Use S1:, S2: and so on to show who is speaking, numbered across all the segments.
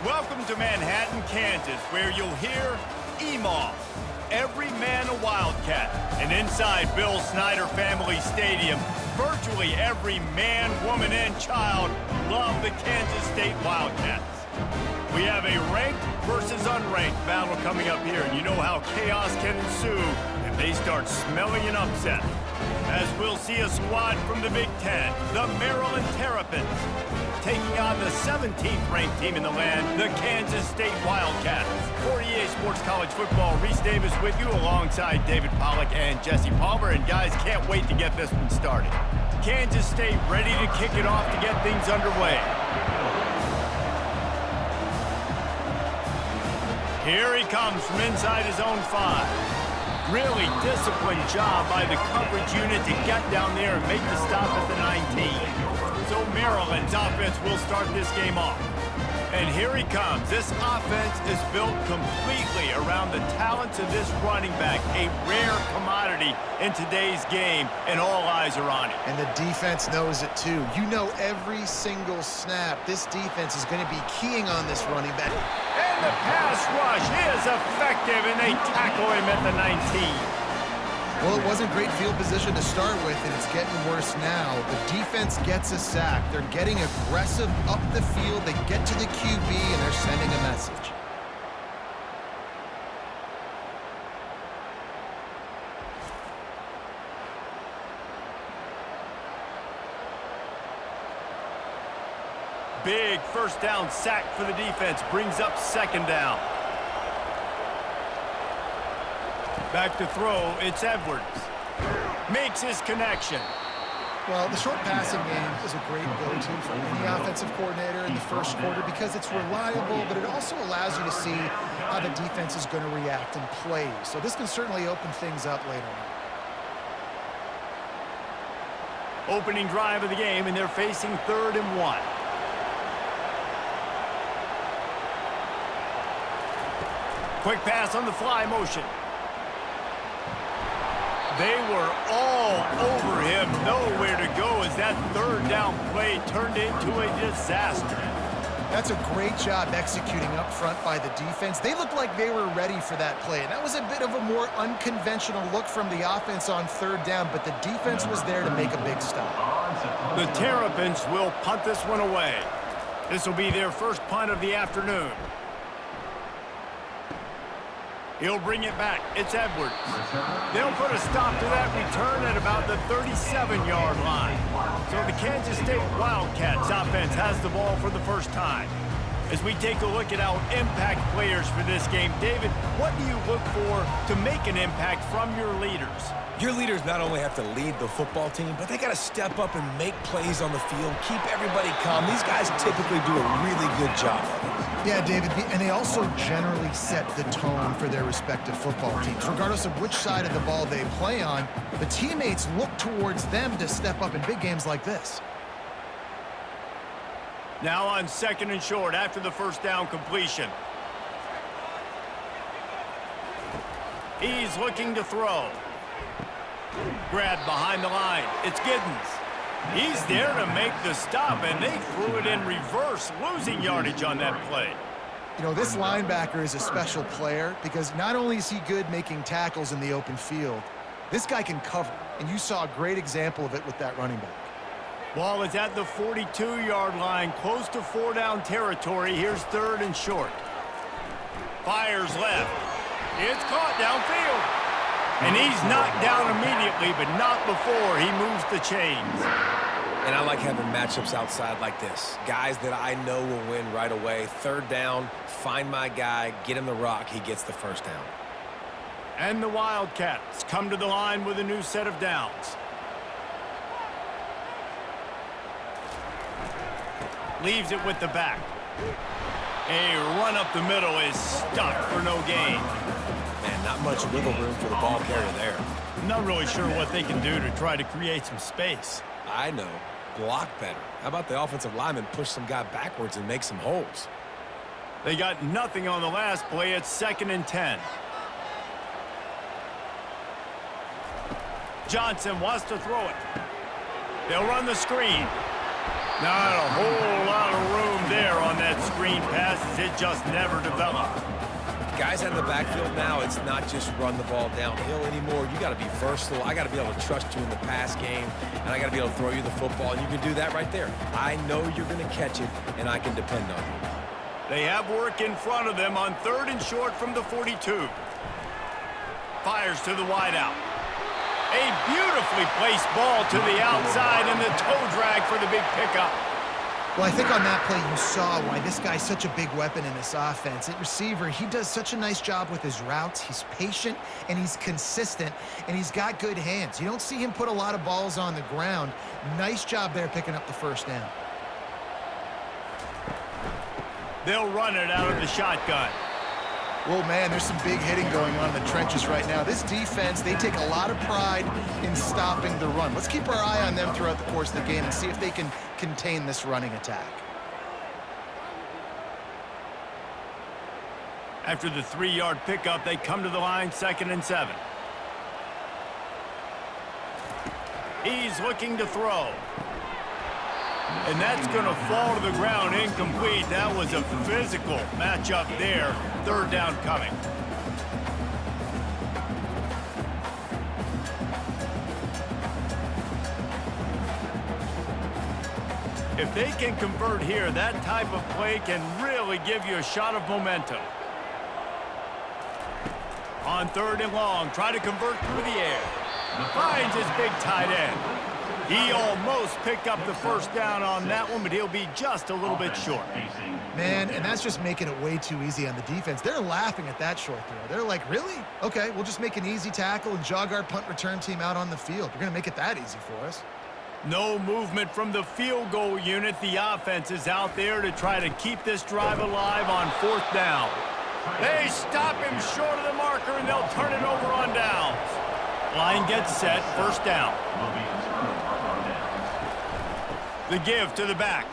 S1: Welcome to Manhattan, Kansas, where you'll hear EMAW, every man a Wildcat. And inside Bill Snyder Family Stadium, virtually every man, woman, and child love the Kansas State Wildcats. We have a ranked versus unranked battle coming up here, and you know how chaos can ensue if they start smelling an upset. As we'll see a squad from the Big Ten, the Maryland Terrapins, taking on the 17th ranked team in the land, the Kansas State Wildcats. For EA Sports College Football, Reese Davis with you alongside David Pollack and Jesse Palmer. And guys, can't wait to get this one started. Kansas State ready to kick it off to get things underway. Here he comes from inside his own 5. Really disciplined job by the coverage unit to get down there and make the stop at the 19. So Maryland's offense will start this game off. And here he comes. This offense is built completely around the talents of this running back, a rare commodity in today's game, and all eyes are on it.
S2: And the defense knows it too. You know every single snap, this defense is going to be keying on this running back.
S1: And the pass rush is effective, and they tackle him at the 19.
S2: Well, it wasn't great field position to start with, and it's getting worse now. The defense gets a sack. They're getting aggressive up the field. They get to the QB, and they're sending a message.
S1: Big first down sack for the defense. Brings up second down. Back to throw, it's Edwards. Makes his connection.
S3: Well, the short passing game is a great go-to for any offensive coordinator in the first quarter because it's reliable, but it also allows you to see how the defense is going to react and play. So this can certainly open things up later on.
S1: Opening drive of the game, and they're facing 3rd and 1. Quick pass on the fly motion. They were all over him, nowhere to go as that 3rd down play turned into a disaster.
S3: That's a great job executing up front by the defense. They looked like they were ready for that play. And that was a bit of a more unconventional look from the offense on 3rd down, but the defense was there to make a big stop.
S1: The Terrapins will punt this one away. This will be their first punt of the afternoon. He'll bring it back. It's Edwards. They'll put a stop to that return at about the 37-yard line. So the Kansas State Wildcats offense has the ball for the first time. As we take a look at our impact players for this game, David, what do you look for to make an impact from your leaders?
S4: Your leaders not only have to lead the football team, but they got to step up and make plays on the field, keep everybody calm. These guys typically do a really good job of it.
S3: Yeah, David, and they also generally set the tone for their respective football teams. Regardless of which side of the ball they play on, the teammates look towards them to step up in big games like this.
S1: Now on 2nd and short after the first down completion. He's looking to throw. Grabbed behind the line. It's Giddens. He's there to make the stop, and they threw it in reverse, losing yardage on that play.
S3: You know, this linebacker is a special player because not only is he good making tackles in the open field, this guy can cover, and you saw a great example of it with that running back.
S1: Ball is at the 42-yard line, close to 4-down territory. Here's 3rd and short. Fires left. It's caught downfield. And he's knocked down immediately, but not before he moves the chains.
S4: And I like having matchups outside like this. Guys that I know will win right away. 3rd down, find my guy, get him the rock, he gets the first down.
S1: And the Wildcats come to the line with a new set of downs. Leaves it with the back. A run up the middle is stuck for no gain.
S4: Man, not much wiggle room for the ball carrier there.
S1: I'm not really sure what they can do to try to create some space.
S4: I know. Block better. How about the offensive lineman push some guy backwards and make some holes?
S1: They got nothing on the last play. It's 2nd and 10. Johnson wants to throw it. They'll run the screen. Not a whole lot of room there on that screen screen passes, it just never developed.
S4: Guys out in the backfield now, it's not just run the ball downhill anymore. You got to be versatile. I got to be able to trust you in the pass game, and I got to be able to throw you the football, and you can do that right there. I know you're going to catch it, and I can depend on you.
S1: They have work in front of them on 3rd and short from the 42. Fires to the wideout. A beautifully placed ball to the outside, and the toe drag for the big pickup.
S2: Well, I think on that play you saw why this guy's such a big weapon in this offense. At receiver, he does such a nice job with his routes. He's patient, and he's consistent, and he's got good hands. You don't see him put a lot of balls on the ground. Nice job there picking up the first down.
S1: They'll run it out of the shotgun.
S3: Well, man, there's some big hitting going on in the trenches right now. This defense, they take a lot of pride in stopping the run. Let's keep our eye on them throughout the course of the game and see if they can contain this running attack.
S1: After the 3-yard pickup, they come to the line, 2nd and 7. He's looking to throw. And that's going to fall to the ground incomplete. That was a physical matchup there. 3rd down coming. If they can convert here, that type of play can really give you a shot of momentum. On 3rd and long, try to convert through the air. Finds his big tight end. He almost picked up the first down on that one, but he'll be just a little bit short.
S3: Man, and that's just making it way too easy on the defense. They're laughing at that short throw. They're like, really? Okay, we'll just make an easy tackle and jog our punt return team out on the field. You're going to make it that easy for us.
S1: No movement from the field goal unit. The offense is out there to try to keep this drive alive on 4th down. They stop him short of the marker, and they'll turn it over on downs. Line gets set, 1st down. The give to the back.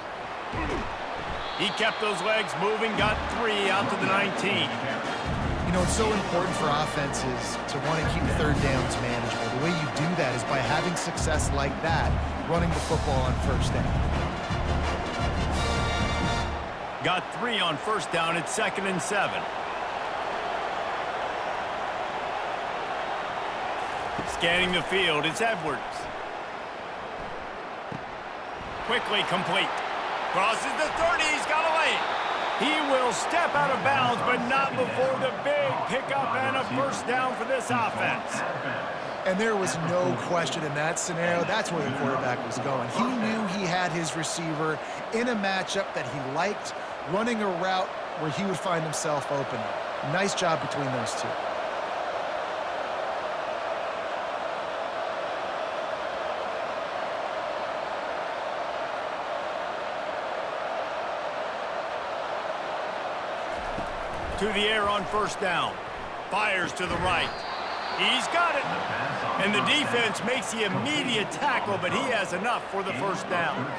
S1: He kept those legs moving, got 3 out to the 19.
S3: You know, it's so important for offenses to want to keep 3rd downs manageable. The way you do that is by having success like that, running the football on 1st down.
S1: Got 3 on 1st down at 2nd and 7. Scanning the field, it's Edwards. Quickly complete. Crosses the 30, he's got a lane. He will step out of bounds, but not before the big pickup and a 1st down for this offense.
S3: And there was no question in that scenario. That's where the quarterback was going. He knew he had his receiver in a matchup that he liked, running a route where he would find himself open. Nice job between those two.
S1: To the air on 1st down. Fires to the right. He's got it. And the defense makes the immediate tackle, but he has enough for the 1st down.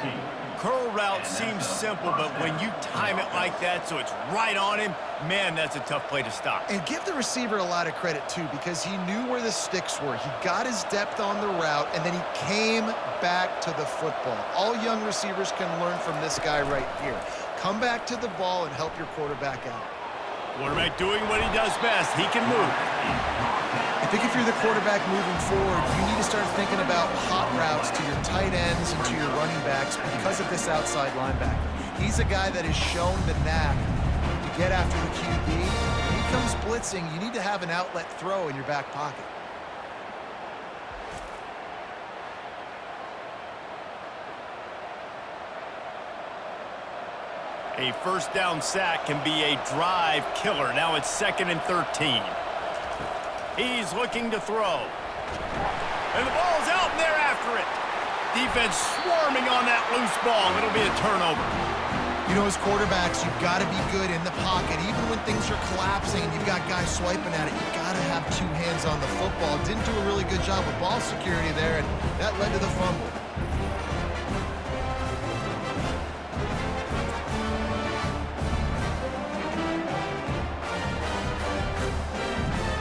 S1: Curl route seems simple, but when you time it like that so it's right on him, man, that's a tough play to stop.
S3: And give the receiver a lot of credit, too, because he knew where the sticks were. He got his depth on the route, and then he came back to the football. All young receivers can learn from this guy right here. Come back to the ball and help your quarterback out.
S1: Quarterback doing what he does best. He can move.
S3: I think if you're the quarterback moving forward, you need to start thinking about hot routes to your tight ends and to your running backs because of this outside linebacker. He's a guy that has shown the knack to get after the QB. When he comes blitzing, you need to have an outlet throw in your back pocket.
S1: A 1st down sack can be a drive killer. Now it's 2nd and 13. He's looking to throw. And the ball's out, and they're after it. Defense swarming on that loose ball. It'll be a turnover.
S3: You know, as quarterbacks, you've got to be good in the pocket. Even when things are collapsing and you've got guys swiping at it, you've got to have 2 hands on the football. Didn't do a really good job with ball security there, and that led to the fumble.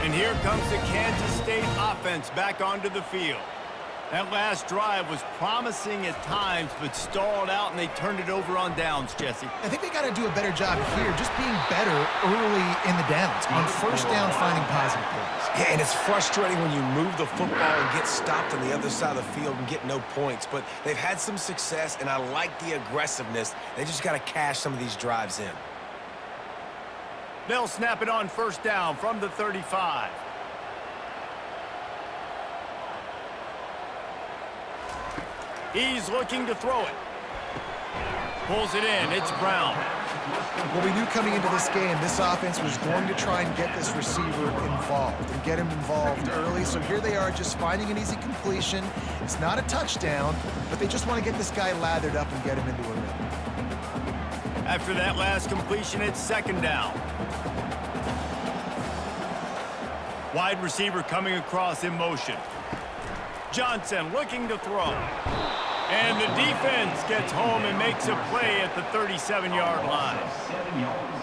S1: And here comes the Kansas State offense back onto the field. That last drive was promising at times, but stalled out, and they turned it over on downs, Jesse.
S2: I think they got to do a better job here, just being better early in the downs. On first down, finding positive plays.
S4: Yeah, and it's frustrating when you move the football and get stopped on the other side of the field and get no points. But they've had some success, and I like the aggressiveness. They just got to cash some of these drives in.
S1: They'll snap it on first down from the 35. He's looking to throw it. Pulls it in. It's Brown.
S2: Well, we knew coming into this game, this offense was going to try and get this receiver involved and get him involved early. So here they are just finding an easy completion. It's not a touchdown, but they just want to get this guy lathered up and get him into a rhythm.
S1: After that last completion, it's second down. Wide receiver coming across in motion. Johnson looking to throw. And the defense gets home and makes a play at the 37-yard line.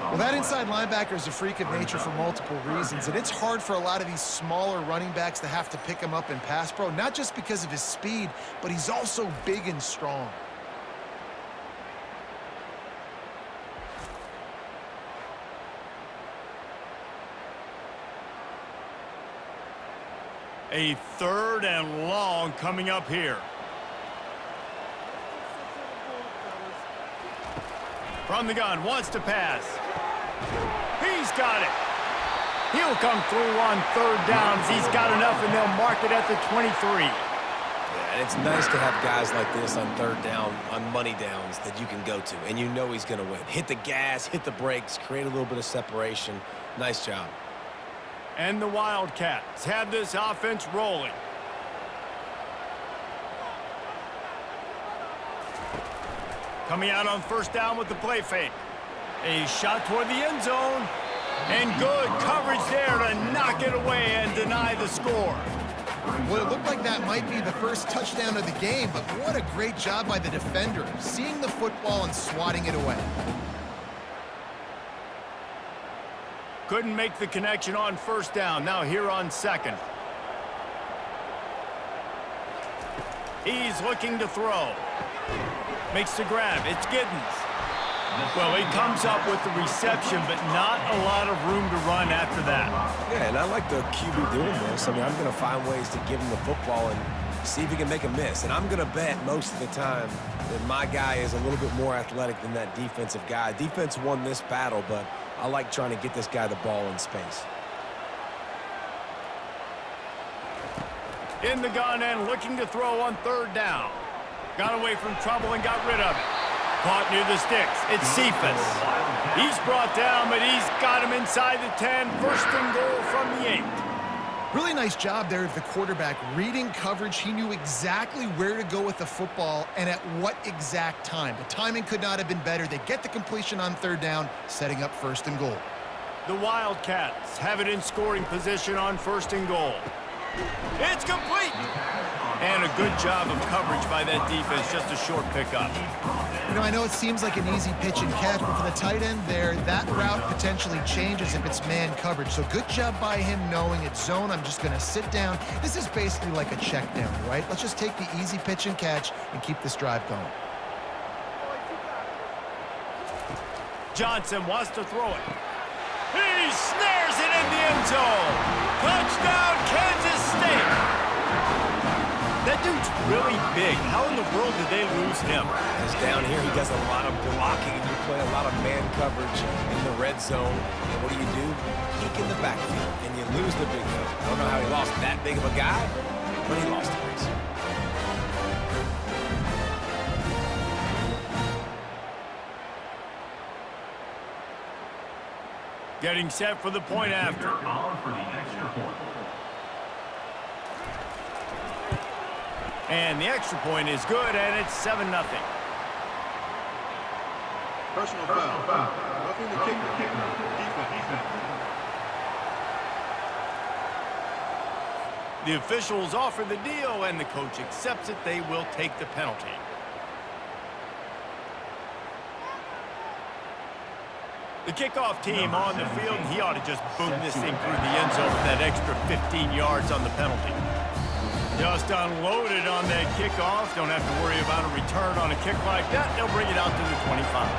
S2: Well, that inside linebacker is a freak of nature for multiple reasons, and it's hard for a lot of these smaller running backs to have to pick him up in pass pro, not just because of his speed, but he's also big and strong.
S1: A third and long coming up here. From the gun, wants to pass. He's got it. He'll come through on third downs. He's got enough, and they'll mark it at the 23.
S4: Yeah, and it's nice to have guys like this on third down, on money downs that you can go to, and you know he's going to win. Hit the gas, hit the brakes, create a little bit of separation. Nice job.
S1: And the Wildcats have this offense rolling. Coming out on first down with the play fake. A shot toward the end zone. And good coverage there to knock it away and deny the score.
S2: Well, it looked like that might be the first touchdown of the game, but what a great job by the defender, seeing the football and swatting it away.
S1: Couldn't make the connection on first down. Now here on second. He's looking to throw. Makes the grab. It's Giddens. Well, he comes up with the reception, but not a lot of room to run after that.
S4: Yeah, and I like the QB doing this. I mean, I'm going to find ways to give him the football and see if he can make a miss. And I'm going to bet most of the time that my guy is a little bit more athletic than that defensive guy. Defense won this battle, but I like trying to get this guy the ball in space.
S1: In the gun and looking to throw on third down. Got away from trouble and got rid of it. Caught near the sticks. It's Cephas. He's brought down, but he's got him inside the 10. First and goal from the 8.
S2: Really nice job there of the quarterback. Reading coverage, he knew exactly where to go with the football and at what exact time. The timing could not have been better. They get the completion on third down, setting up first and goal.
S1: The Wildcats have it in scoring position on first and goal. It's complete. And a good job of coverage by that defense, just a short pickup.
S2: You know, I know it seems like an easy pitch and catch, but for the tight end there, that route potentially changes if it's man coverage. So good job by him knowing it's zone. I'm just going to sit down. This is basically like a check down, right? Let's just take the easy pitch and catch and keep this drive going.
S1: Johnson wants to throw it. He snares it in the end zone. Touchdown, Kansas State. That dude's really big. How in the world did they lose him?
S4: Because down here, he does a lot of blocking, and you play a lot of man coverage in the red zone. And what do? Kick in the backfield, and you lose the big field. I don't know how he lost that big of a guy, but he lost it.
S1: Getting set for the point after. And the extra point is good, and it's 7-0.
S5: Personal foul. Roughing the kicker. Defense.
S1: The officials offer the deal, and the coach accepts it. They will take the penalty. The kickoff team on the field, and he ought to just boom this thing through the end zone with that extra 15 yards on the penalty. Just unloaded on that kickoff. Don't have to worry about a return on a kick like that. They'll bring it out to the 25.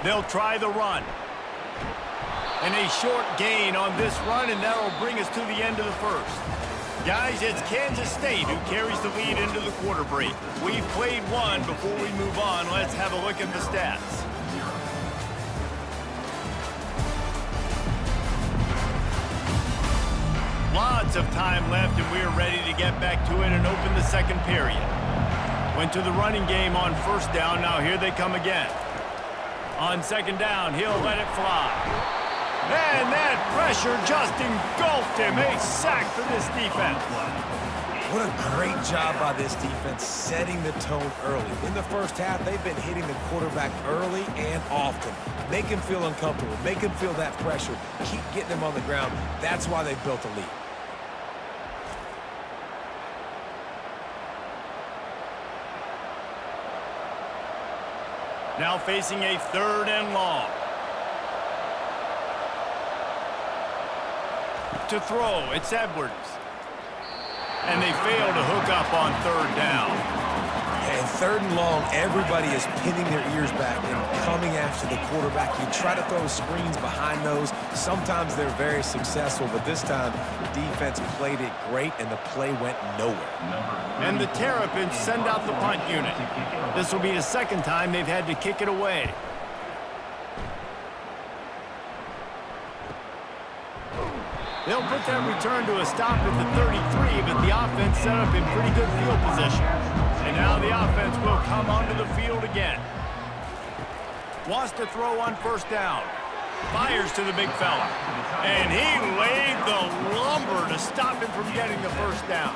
S1: They'll try the run. And a short gain on this run, and that'll bring us to the end of the first. Guys, it's Kansas State who carries the lead into the quarter break. We've played one. Before we move on, let's have a look at the stats. Lots of time left, and we're ready to get back to it and open the second period. Went to the running game on first down. Now here they come again. On second down, he'll let it fly. And that pressure just engulfed him. A sack for this defense.
S4: What a great job by this defense setting the tone early. In the first half, they've been hitting the quarterback early and often. Make him feel uncomfortable. Make him feel that pressure. Keep getting him on the ground. That's why they built a lead.
S1: Now facing a 3rd and long. To throw, it's Edwards. And they fail to hook up on 3rd down.
S4: And 3rd and long, everybody is pinning their ears back and coming after the quarterback. You try to throw screens behind those. Sometimes they're very successful, but this time the defense played it great and the play went nowhere.
S1: And the Terrapins send out the punt unit. This will be the 2nd time they've had to kick it away. They'll put that return to a stop at the 33, but the offense set up in pretty good field position. And now the offense will come onto the field again. Wants to throw on 1st down. Fires to the big fella. And he laid the lumber to stop him from getting the 1st down.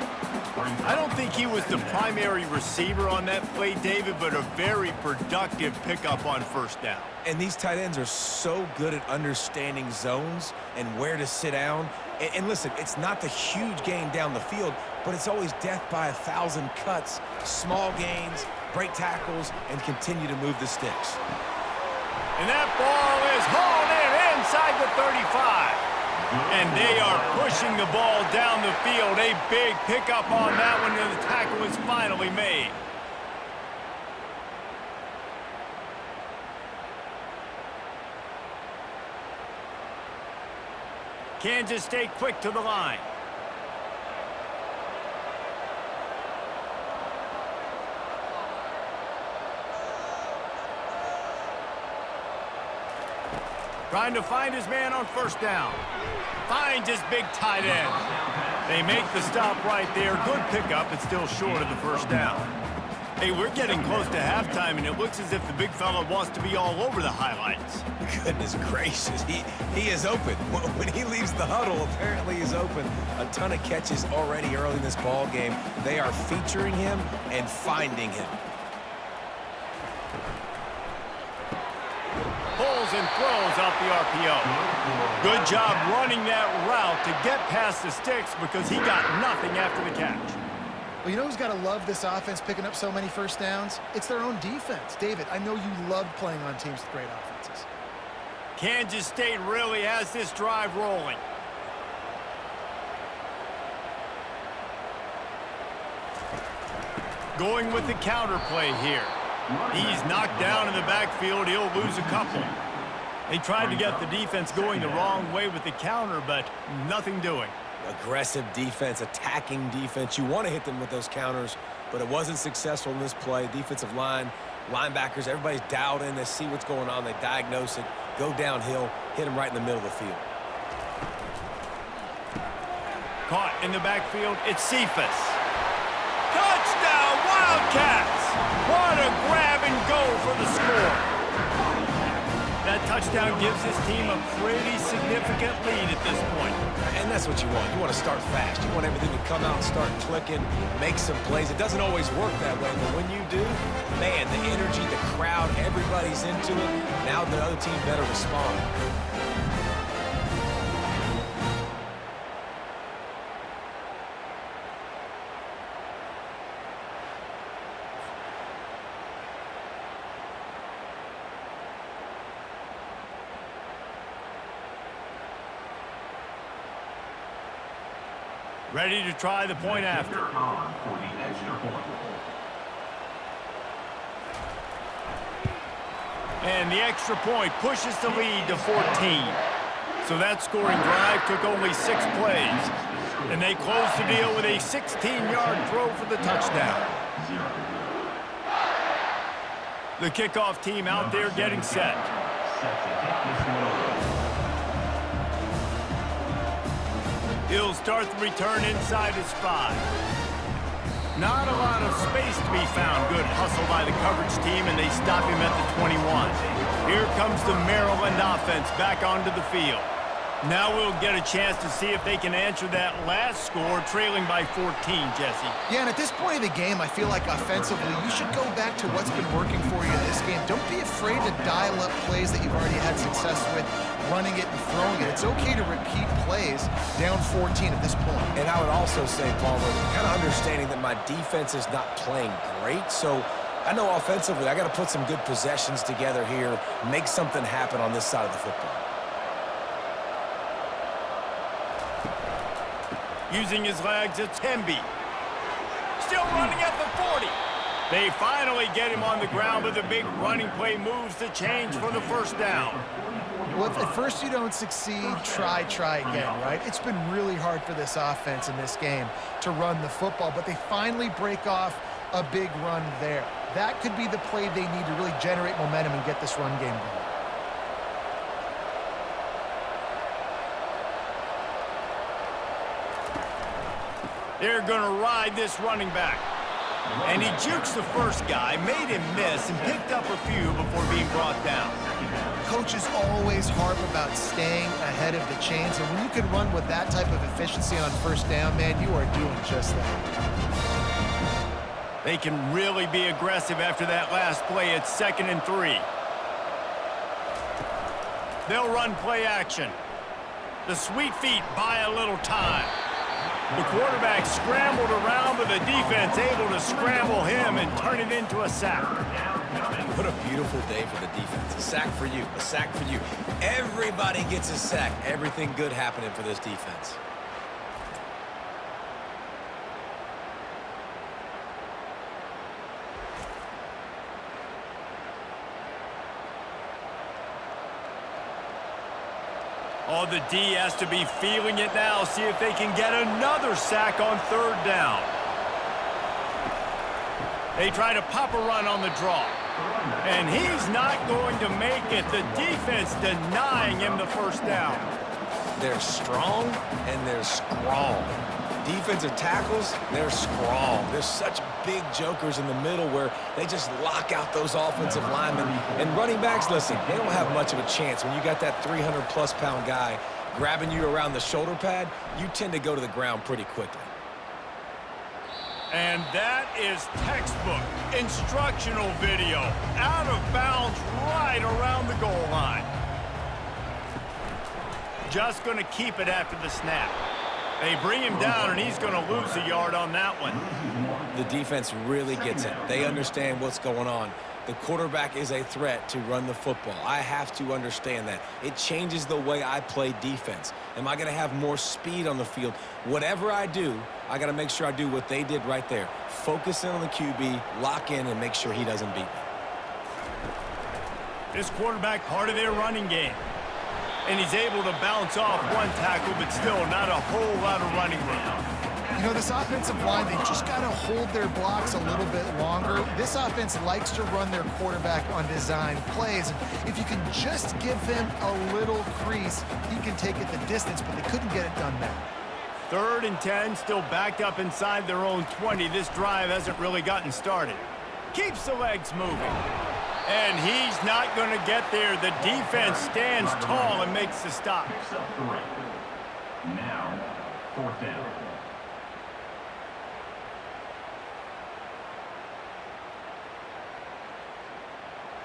S1: I don't think he was the primary receiver on that play, David, but a very productive pickup on 1st down.
S4: And these tight ends are so good at understanding zones and where to sit down. And listen, it's not the huge gain down the field, but it's always death by 1,000 cuts, small gains, break tackles, and continue to move the sticks.
S1: And that ball is hauled in inside the 35. And they are pushing the ball down the field. A big pickup on that one, and the tackle is finally made. Kansas State quick to the line. Trying to find his man on 1st down. Finds his big tight end. They make the stop right there. Good pickup, but still short of the 1st down. Hey, we're getting close to halftime, and it looks as if the big fella wants to be all over the highlights.
S4: Goodness gracious, he is open. When he leaves the huddle, apparently he's open. A ton of catches already early in this ball game. They are featuring him and finding him.
S1: Pulls and throws off the RPO. Good job running that route to get past the sticks because he got nothing after the catch.
S3: Well, you know who's got to love this offense picking up so many 1st downs? It's their own defense. David, I know you love playing on teams with great offenses.
S1: Kansas State really has this drive rolling. Going with the counter play here. He's knocked down in the backfield. He'll lose a couple. They tried to get the defense going the wrong way with the counter, but nothing doing.
S4: Aggressive defense, attacking defense. You want to hit them with those counters, but it wasn't successful in this play. Defensive line, linebackers, everybody's dialed in. They see what's going on. They diagnose it, go downhill, hit them right in the middle of the field.
S1: Caught in the backfield, it's Cephas. Touchdown, Wildcats! What a grab and go for the score. That touchdown gives his team a pretty significant lead at this point.
S4: And that's what you want. You want to start fast. You want everything to come out and start clicking, make some plays. It doesn't always work that way, but when you do, man, the energy, the crowd, everybody's into it. Now the other team better respond.
S1: Ready to try the point after. And the extra point pushes the lead to 14. So that scoring drive took only 6 plays. And they closed the deal with a 16-yard throw for the touchdown. The kickoff team out there getting set. He'll start the return inside his 5. Not a lot of space to be found. Good hustle by the coverage team, and they stop him at the 21. Here comes the Maryland offense back onto the field. Now we'll get a chance to see if they can answer that last score, trailing by 14, Jesse.
S2: Yeah, and at this point of the game, I feel like offensively, you should go back to what's been working for you in this game. Don't be afraid to dial up plays that you've already had success with, running it and throwing it. It's okay to repeat plays down 14 at this point.
S4: And I would also say, Palmer, kind of understanding that my defense is not playing great, so I know offensively I got to put some good possessions together here, make something happen on this side of the football.
S1: Using his legs, it's Temby. Still running at the 40. They finally get him on the ground, but the big running play moves the change for the first down.
S2: Well, if at first you don't succeed, try again, right? It's been really hard for this offense in this game to run the football, but they finally break off a big run there. That could be the play they need to really generate momentum and get this run game going.
S1: They're going to ride this running back. And he jukes the first guy, made him miss, and picked up a few before being brought down.
S2: Coaches always harp about staying ahead of the chains, and when you can run with that type of efficiency on first down, man, you are doing just that.
S1: They can really be aggressive after that last play. It's 2nd and 3. They'll run play action. The sweet feet buy a little time. The quarterback scrambled around, but the defense able to scramble him and turn it into a sack.
S4: What a beautiful day for the defense. A sack for you, a sack for you. Everybody gets a sack. Everything good happening for this defense.
S1: Oh, the D has to be feeling it now. See if they can get another sack on 3rd down. They try to pop a run on the draw. And he's not going to make it. The defense denying him the first down.
S4: They're strong and they're strong. Defensive tackles, they're strong. There's such big jokers in the middle where they just lock out those offensive linemen. And running backs, listen, they don't have much of a chance. When you got that 300-plus pound guy grabbing you around the shoulder pad, you tend to go to the ground pretty quickly.
S1: And that is textbook instructional video. Out of bounds right around the goal line. Just going to keep it after the snap. They bring him down, and he's going to lose a yard on that one.
S4: The defense really gets it. They understand what's going on. The quarterback is a threat to run the football. I have to understand that. It changes the way I play defense. Am I going to have more speed on the field? Whatever I do, I got to make sure I do what they did right there. Focus in on the QB, lock in, and make sure he doesn't beat me.
S1: This quarterback part of their running game. And he's able to bounce off one tackle, but still not a whole lot of running room.
S2: You know, this offensive line, they've just got to hold their blocks a little bit longer. This offense likes to run their quarterback on design plays. And if you can just give him a little crease, he can take it the distance, but they couldn't get it done now.
S1: 3rd and 10, still backed up inside their own 20. This drive hasn't really gotten started. Keeps the legs moving. And he's not going to get there. The defense stands tall and makes the stop.
S6: Now, 4th down.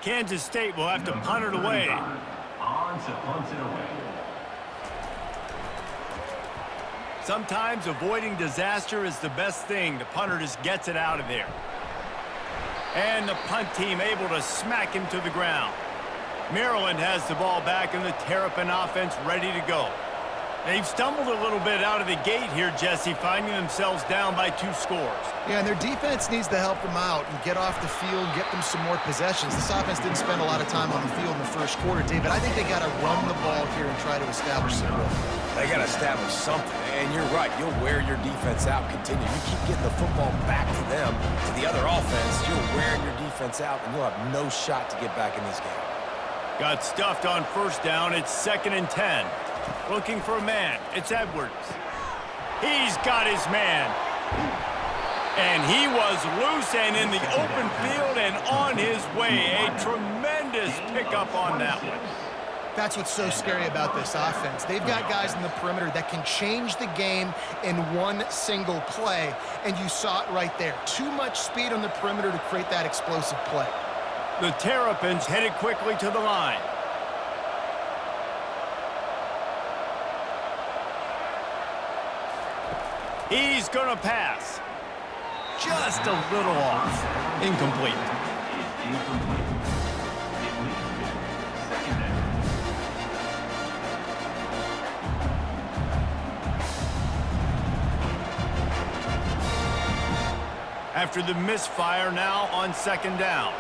S1: Kansas State will have to punt it away.
S6: On to punt it away.
S1: Sometimes avoiding disaster is the best thing. The punter just gets it out of there. And the punt team able to smack him to the ground. Maryland has the ball back and the Terrapin offense ready to go. They've stumbled a little bit out of the gate here, Jesse, finding themselves down by 2 scores.
S2: Yeah, and their defense needs to help them out and get off the field, get them some more possessions. This offense didn't spend a lot of time on the field in the first quarter, David. I think they got to run the ball here and try to establish some rhythm.
S4: They got to establish something, and you're right. You'll wear your defense out, continue. You keep getting the football back to them, to the other offense, you're wearing your defense out, and you'll have no shot to get back in this game.
S1: Got stuffed on first down. It's 2nd and 10. Looking for a man. It's Edwards. He's got his man. And he was loose and in the open field and on his way. A tremendous pickup on that one.
S2: That's what's so scary about this offense. They've got guys in the perimeter that can change the game in one single play, and you saw it right there. Too much speed on the perimeter to create that explosive play.
S1: The Terrapins headed quickly to the line. He's going to pass. Just a little off. Incomplete.
S6: Incomplete. It leaves 2nd down.
S1: After the misfire, now on 2nd down.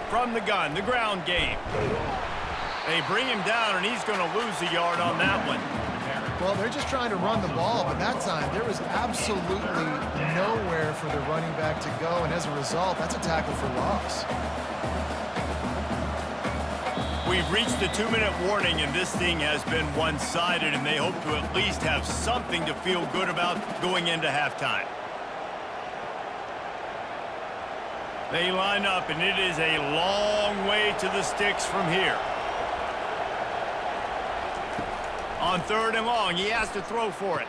S1: From the gun, the ground game. They bring him down, and he's going to lose a yard on that one.
S3: Well, they're just trying to run the ball, but that time there was absolutely nowhere for the running back to go, and as a result, that's a tackle for loss.
S1: We've reached the 2-minute warning, and this thing has been one-sided, and they hope to at least have something to feel good about going into halftime. They line up, and it is a long way to the sticks from here. On 3rd and long, he has to throw for it.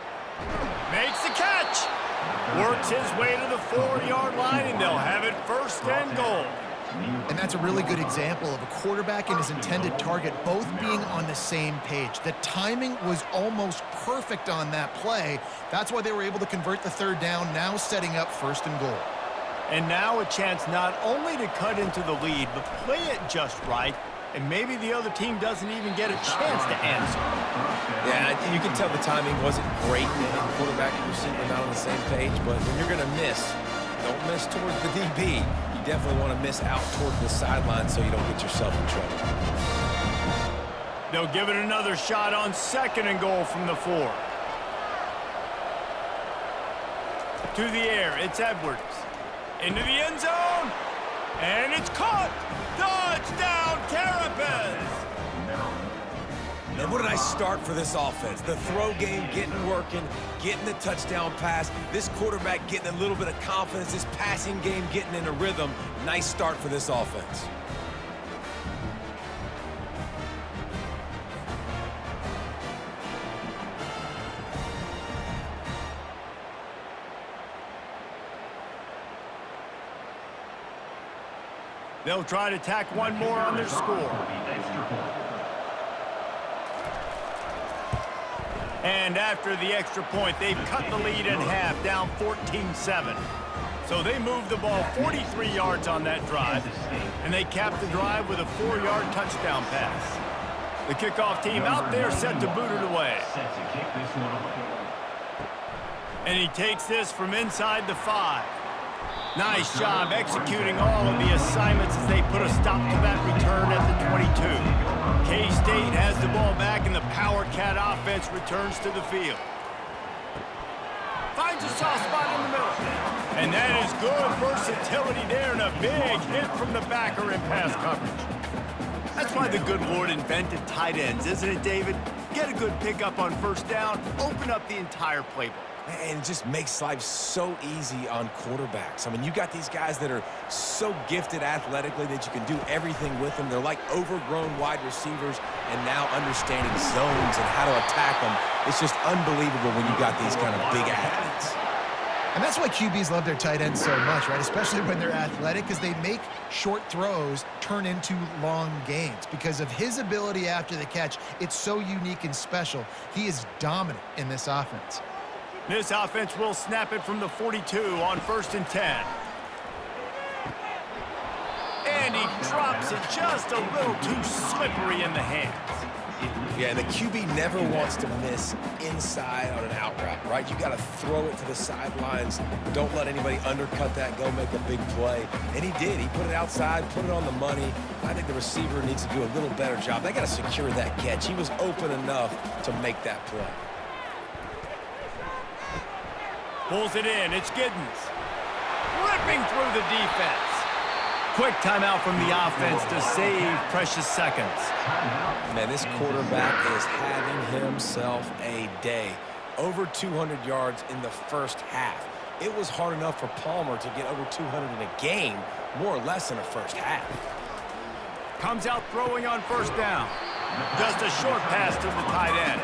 S1: Makes the catch. Works his way to the 4-yard line, and they'll have it 1st and goal.
S2: And that's a really good example of a quarterback and his intended target both being on the same page. The timing was almost perfect on that play. That's why they were able to convert the 3rd down, now setting up 1st and goal.
S1: And now a chance not only to cut into the lead, but play it just right, and maybe the other team doesn't even get a chance to answer.
S4: Yeah, you can tell the timing wasn't great. Quarterback and receiver not on the same page, but when you're going to miss, don't miss towards the DB. You definitely want to miss out toward the sideline so you don't get yourself in trouble.
S1: They'll give it another shot on 2nd and goal from the 4. To the air, it's Edwards. Into the end zone, and it's caught! Touchdown, Terrapins!
S4: And what did I start for this offense? The throw game getting working, getting the touchdown pass, this quarterback getting a little bit of confidence, this passing game getting in a rhythm. Nice start for this offense.
S1: They'll try to tack one more on their score. And after the extra point, they've cut the lead in half, down 14-7. So they moved the ball 43 yards on that drive, and they capped the drive with a 4-yard touchdown pass. The kickoff team out there set to boot it away. And he takes this from inside the 5. Nice job executing all of the assignments as they put a stop to that return at the 22. K-State has the ball back, and the Power Cat offense returns to the field. Finds a soft spot in the middle. And that is good versatility there, and a big hit from the backer in pass coverage. That's why the good Lord invented tight ends, isn't it, David? Get a good pickup on 1st down, open up the entire playbook.
S4: And it just makes life so easy on quarterbacks. I mean, you got these guys that are so gifted athletically that you can do everything with them. They're like overgrown wide receivers, and now understanding zones and how to attack them. It's just unbelievable when you got these kind of big athletes.
S2: And that's why QBs love their tight ends so much, right? Especially when they're athletic, because they make short throws turn into long gains. Because of his ability after the catch, it's so unique and special. He is dominant in this offense.
S1: This offense will snap it from the 42 on 1st and 10. And he drops it just a little too slippery in the hands.
S4: Yeah, and the QB never wants to miss inside on an out route, right? You got to throw it to the sidelines. Don't let anybody undercut that, go make a big play. And he did. He put it outside, put it on the money. I think the receiver needs to do a little better job. They got to secure that catch. He was open enough to make that play.
S1: Pulls it in. It's Giddens. Ripping through the defense. Quick timeout from the offense to save precious seconds.
S4: Man, this quarterback is having himself a day. Over 200 yards in the first half. It was hard enough for Palmer to get over 200 in a game, more or less in the first half.
S1: Comes out throwing on first down. Just a short pass to the tight end.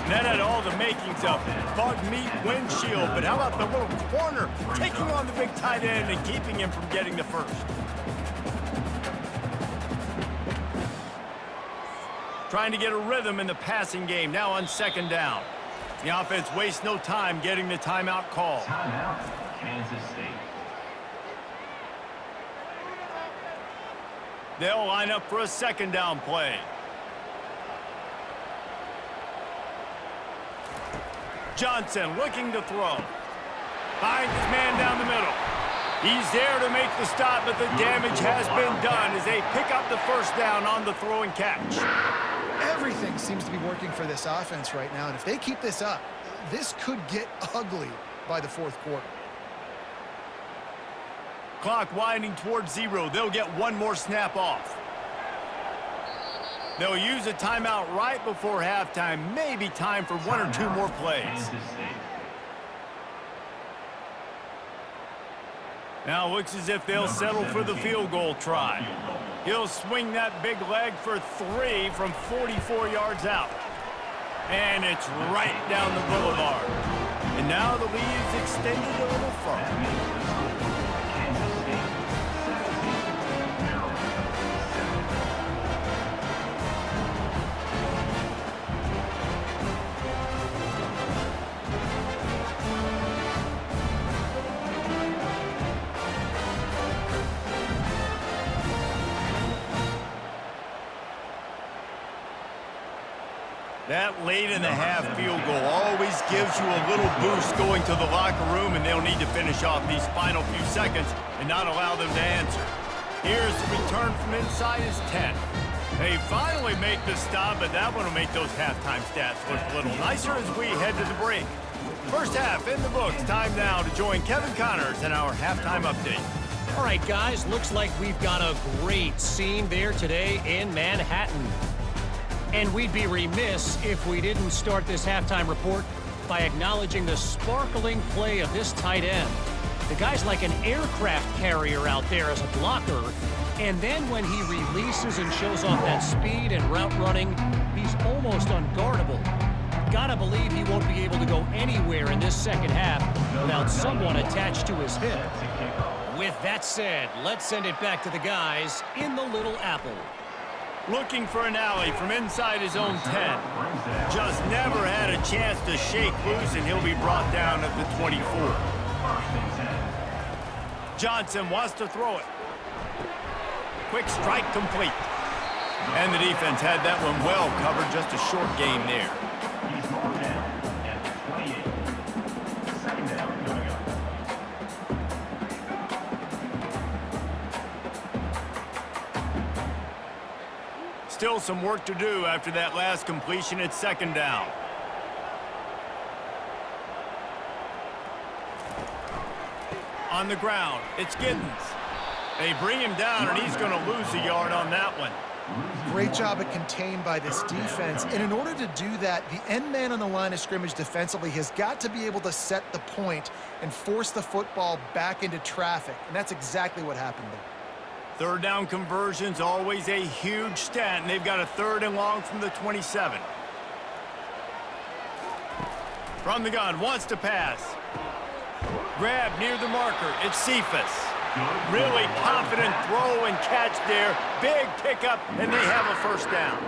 S1: And that had all the makings of bug meat windshield, but how about the little corner taking on the big tight end and keeping him from getting the first? Trying to get a rhythm in the passing game, now on second down. The offense wastes no time getting the timeout call.
S6: Timeout, Kansas State.
S1: They'll line up for a second down play. Johnson looking to throw. Finds his man down the middle. He's there to make the stop, but the damage has been done as they pick up the first down on the throw and catch.
S3: Everything seems to be working for this offense right now, and if they keep this up, this could get ugly by the fourth quarter.
S1: Clock winding towards 0. They'll get one more snap off. They'll use a timeout right before halftime. Maybe time for one or two more plays. Now looks as if they'll settle for the field goal try. He'll swing that big leg for 3 from 44 yards out. And it's right down the boulevard. And now the lead's extended a little further. That late in the half field goal always gives you a little boost going to the locker room, and they'll need to finish off these final few seconds and not allow them to answer. Here's the return from inside his 10. They finally make the stop, but that one will make those halftime stats look a little nicer as we head to the break. First half in the books. Time now to join Kevin Connors in our halftime update.
S7: All right, guys, looks like we've got a great scene there today in Manhattan. And we'd be remiss if we didn't start this halftime report by acknowledging the sparkling play of this tight end. The guy's like an aircraft carrier out there as a blocker, and then when he releases and shows off that speed and route running, he's almost unguardable. Gotta believe he won't be able to go anywhere in this second half without someone attached to his hip. With that said, let's send it back to the guys in the Little Apple.
S1: Looking for an alley from inside his own 10. Just never had a chance to shake loose, and he'll be brought down at the 24. Johnson wants to throw it. Quick strike complete. And the defense had that one well covered. Just a short gain there.
S6: He's marked down at the 28. Second down coming up.
S1: Still some work to do after that last completion at second down. On the ground, it's Giddens. They bring him down, and he's going to lose a yard on that one.
S3: Great job at contained by this defense. And in order to do that, the end man on the line of scrimmage defensively has got to be able to set the point and force the football back into traffic. And that's exactly what happened there.
S1: Third down conversion's always a huge stat, and they've got a 3rd and long from the 27. From the gun, wants to pass. Grab near the marker, it's Cephas. Really confident throw and catch there. Big pickup, and they have a first down.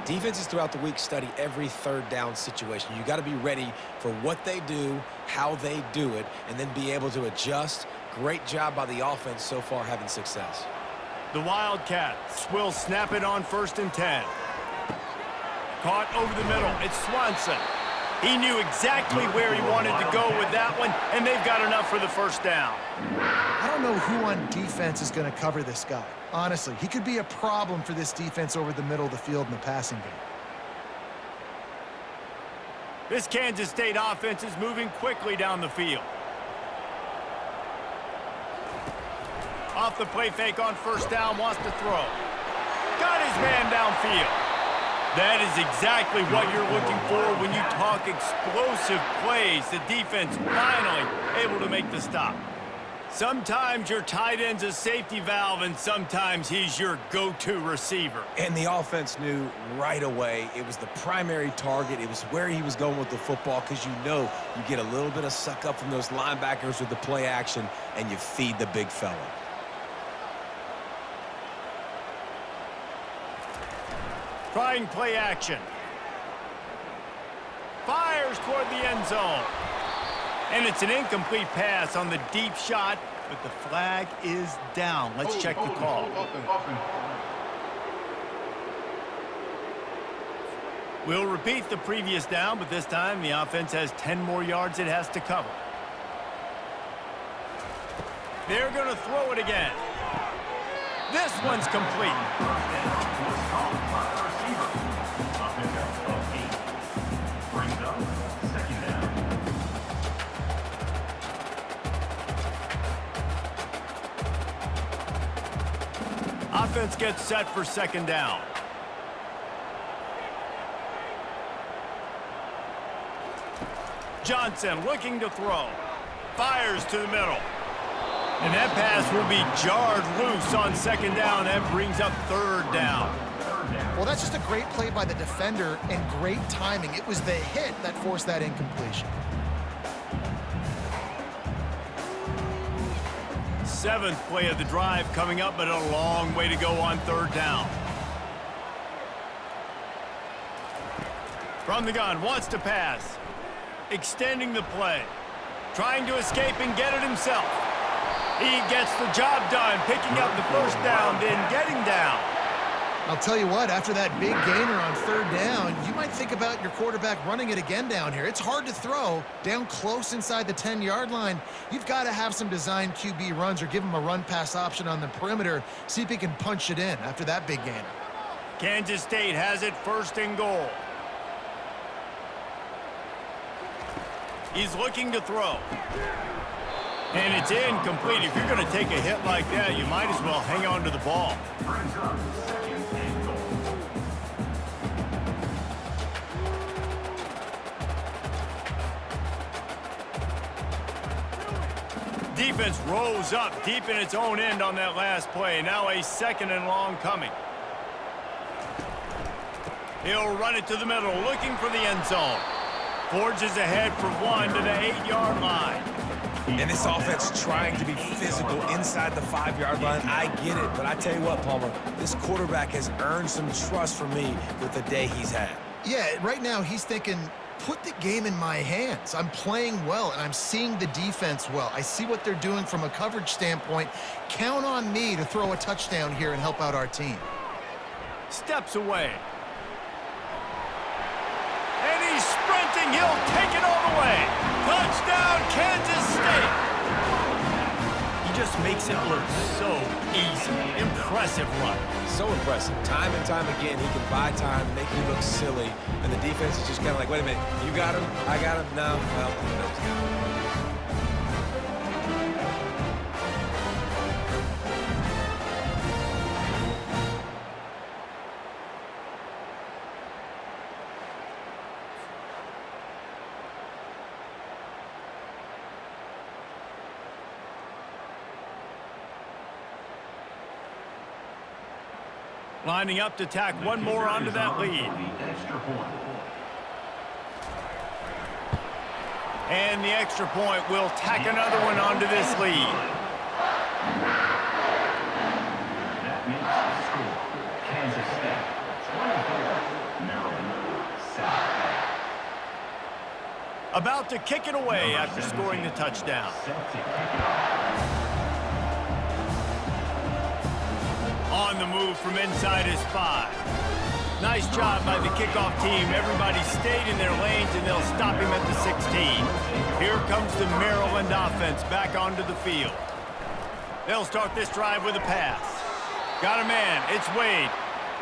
S4: Defenses throughout the week study every third down situation. You got to be ready for what they do, how they do it, and then be able to adjust. Great job by the offense so far having success.
S1: The Wildcats will snap it on 1st and 10. Caught over the middle. It's Swanson. He knew exactly where he wanted to go with that one, and they've got enough for the first down.
S2: I don't know who on defense is going to cover this guy. Honestly, he could be a problem for this defense over the middle of the field in the passing game.
S1: This Kansas State offense is moving quickly down the field. Off the play fake on 1st down, wants to throw. Got his man downfield. That is exactly what you're looking for when you talk explosive plays. The defense finally able to make the stop. Sometimes your tight end's a safety valve, and sometimes he's your go-to receiver.
S4: And the offense knew right away it was the primary target. It was where he was going with the football, because you know you get a little bit of suck up from those linebackers with the play action, and you feed the big fella.
S1: Trying play action. Fires toward the end zone. And it's an incomplete pass on the deep shot, but the flag is down. Let's check the call. We'll repeat the previous down, but this time the offense has 10 more yards it has to cover. They're going to throw it again. This one's complete. Offense gets set for 2nd down. Johnson looking to throw. Fires to the middle. And that pass will be jarred loose on 2nd down. That brings up 3rd down.
S2: Well, that's just a great play by the defender and great timing. It was the hit that forced that incompletion.
S1: 7th play of the drive coming up, but a long way to go on 3rd down. From the gun, wants to pass. Extending the play. Trying to escape and get it himself. He gets the job done, picking up the 1st down, then getting down.
S2: I'll tell you what, after that big gainer on 3rd down, you might think about your quarterback running it again down here. It's hard to throw down close inside the 10-yard line. You've got to have some design QB runs or give him a run-pass option on the perimeter. See if he can punch it in after that big gainer.
S1: Kansas State has it 1st and goal. He's looking to throw. And it's incomplete. If you're going to take a hit like that, you might as well hang on to the ball. Defense rolls up deep in its own end on that last play. Now a 2nd and long coming. He'll run it to the middle, looking for the end zone. Forges ahead for 1 to the 8-yard line.
S4: And this offense trying to be physical inside the 5-yard line. I get it, but I tell you what, Palmer, this quarterback has earned some trust from me with the day he's had.
S2: Yeah, right now he's thinking, put the game in my hands. I'm playing well, and I'm seeing the defense well. I see what they're doing from a coverage standpoint. Count on me to throw a touchdown here and help out our team.
S1: Steps away. And he's sprinting. He'll take it all the way. Touchdown, Kansas State. He just makes it look so easy. Impressive run.
S4: So impressive. Time and time again, he can buy time, make you look silly, and the defense is just kind of like, wait a minute, you got him? I got him? No, well, no.
S1: Lining up to tack one more onto that lead. And the extra point will tack another one onto this lead.
S6: That makes the score. Kansas State 24, Maryland 7.
S1: About to kick it away after scoring the touchdown.
S6: Set to kick it off.
S1: on the move from inside his 5. Nice job by the kickoff team. Everybody stayed in their lanes, and they'll stop him at the 16. Here comes the Maryland offense back onto the field. They'll start this drive with a pass. Got a man. It's Wade.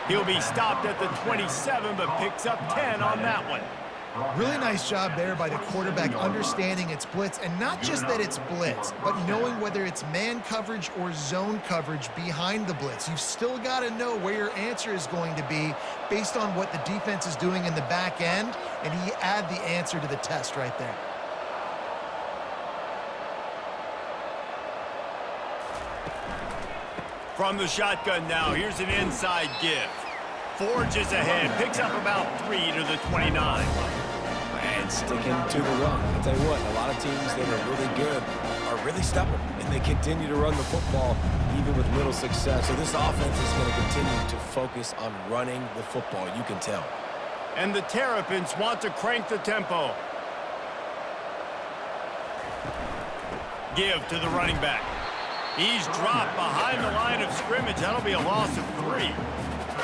S1: He'll be stopped at the 27, but picks up 10 on that one.
S2: Really nice job there by the quarterback understanding it's blitz, and not just that it's blitz, but knowing whether it's man coverage or zone coverage behind the blitz. You've still got to know where your answer is going to be based on what the defense is doing in the back end, and he add the answer to the test right there.
S1: From the shotgun now, here's an inside give. Forges ahead, picks up about 3 to the 29.
S4: And sticking to the run. I'll tell you what, a lot of teams that are really good are really stubborn, and they continue to run the football even with little success. So this offense is going to continue to focus on running the football, you can tell.
S1: And the Terrapins want to crank the tempo. Give to the running back. He's dropped behind the line of scrimmage. That'll be a loss of 3.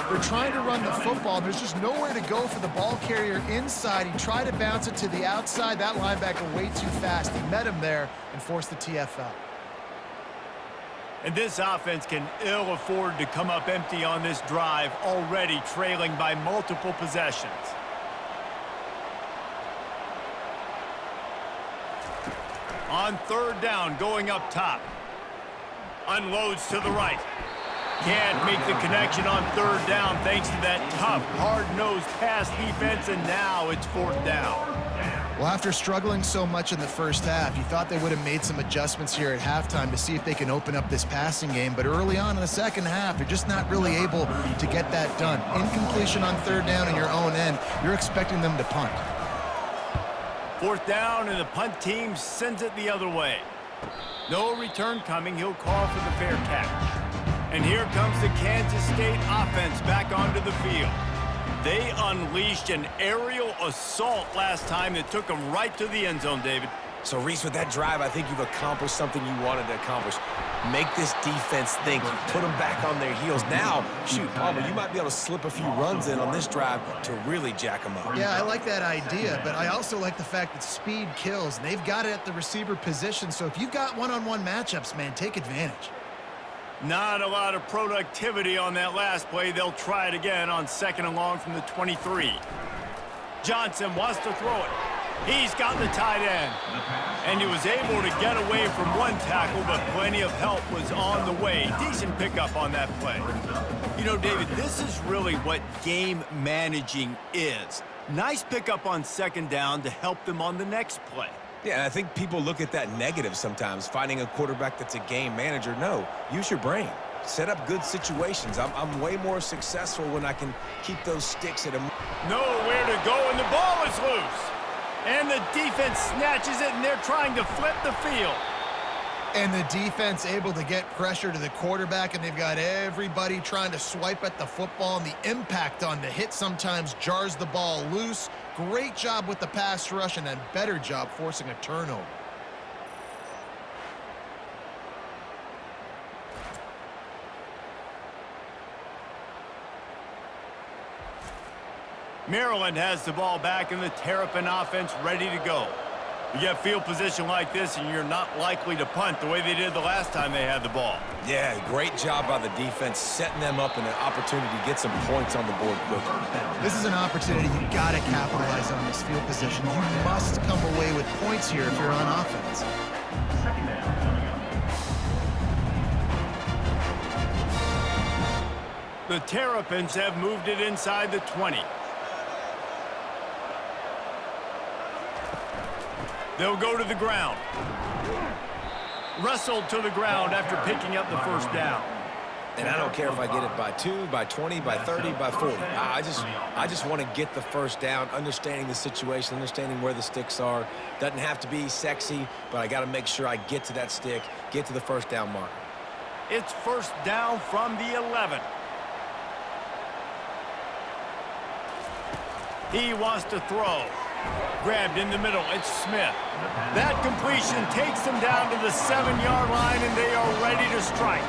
S2: They're trying to run the football. There's just nowhere to go for the ball carrier inside. He tried to bounce it to the outside. That linebacker way too fast. He met him there and forced the TFL.
S1: And this offense can ill afford to come up empty on this drive, already trailing by multiple possessions. On 3rd down, going up top. Unloads to the right. Can't make the connection on 3rd down thanks to that tough, hard-nosed pass defense, and now it's 4th down.
S2: Well, after struggling so much in the first half, you thought they would have made some adjustments here at halftime to see if they can open up this passing game. But early on in the second half, they're just not really able to get that done. Incompletion on 3rd down in your own end, you're expecting them to punt.
S1: 4th down, and the punt team sends it the other way. No return coming. He'll call for the fair catch. And here comes the Kansas State offense back onto the field. They unleashed an aerial assault last time that took them right to the end zone, David.
S4: So, Reese, with that drive, I think you've accomplished something you wanted to accomplish. Make this defense think. You put them back on their heels. Now, shoot, Palmer, you might be able to slip a few runs in on this drive to really jack them up.
S2: Yeah, I like that idea, but I also like the fact that speed kills. They've got it at the receiver position, so if you've got one-on-one matchups, man, take advantage.
S1: Not a lot of productivity on that last play. They'll try it again on 2nd and long from the 23. Johnson wants to throw it. He's got the tight end. And he was able to get away from one tackle, but plenty of help was on the way. Decent pickup on that play. You know, David, this is really what game managing is. Nice pickup on 2nd down to help them on the next play.
S4: Yeah, and I think people look at that negative sometimes, finding a quarterback that's a game manager. No, use your brain. Set up good situations. I'm way more successful when I can keep those sticks at a...
S1: Nowhere to go, and the ball is loose. And the defense snatches it, and they're trying to flip the field.
S2: And the defense able to get pressure to the quarterback, and they've got everybody trying to swipe at the football, and the impact on the hit sometimes jars the ball loose. Great job with the pass rush, and a better job forcing a turnover.
S1: Maryland has the ball back, and the Terrapin offense ready to go. You get field position like this, and you're not likely to punt the way they did the last time they had the ball.
S4: Yeah, great job by the defense, setting them up in an opportunity to get some points on the board quickly.
S2: This is an opportunity you've got to capitalize on this field position. You must come away with points here if you're on offense.
S6: 2nd down coming up.
S1: The Terrapins have moved it inside the 20. They'll go to the ground. Wrestled to the ground after picking up the 1st down.
S4: And I don't care if I get it by 2, by 20, by 30, by 40. I just want to get the 1st down, understanding the situation, understanding where the sticks are. Doesn't have to be sexy, but I got to make sure I get to that stick, get to the 1st down marker.
S1: It's 1st down from the 11. He wants to throw. Grabbed in the middle, it's Smith. That completion takes them down to the 7-yard line, and they are ready to strike.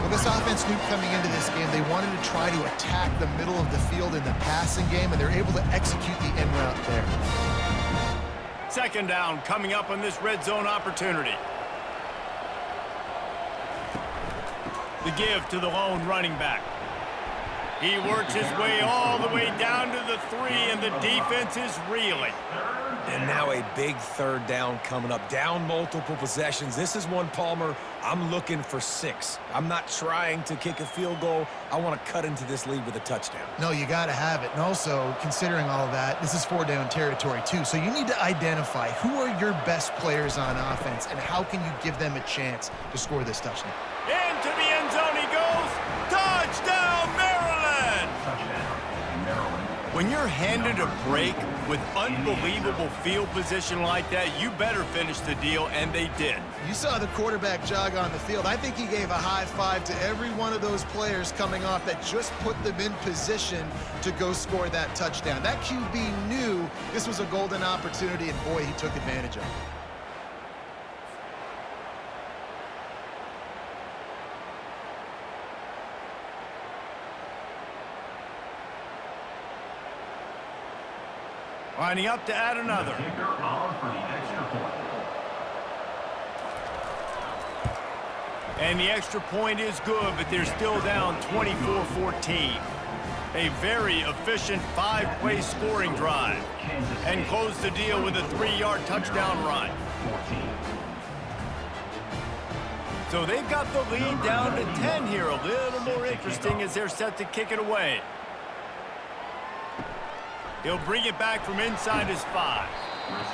S2: Well, Well, this offense knew coming into this game they wanted to try to attack the middle of the field in the passing game, and they're able to execute the in route there.
S1: Second down coming up on this red zone opportunity. The give to the lone running back. He works his way all the way down to the 3, and the defense is reeling.
S4: And now a big third down coming up. Down multiple possessions. This is one, Palmer, I'm looking for 6. I'm not trying to kick a field goal. I want to cut into this lead with a touchdown.
S2: No, you got to have it. And also, considering all of that, this is 4-down territory too. So you need to identify who are your best players on offense and how can you give them a chance to score this touchdown.
S1: Into the end zone he goes. Touchdown, Maryland!
S6: Touchdown, Maryland.
S1: When you're handed a break with unbelievable field position like that, you better finish the deal, and they did.
S2: You saw the quarterback jog on the field. I think he gave a high five to every one of those players coming off that just put them in position to go score that touchdown. That QB knew this was a golden opportunity, and boy, he took advantage of it.
S1: Lining up to add another.
S6: Kicker on for the extra point.
S1: And the extra point is good, but they're still down 24-14. A very efficient 5-play scoring drive. And close the deal with a 3-yard touchdown run.
S6: 14.
S1: So they've got the lead down to 10 here. A little more interesting as they're set to kick it away. He'll bring it back from inside his 5.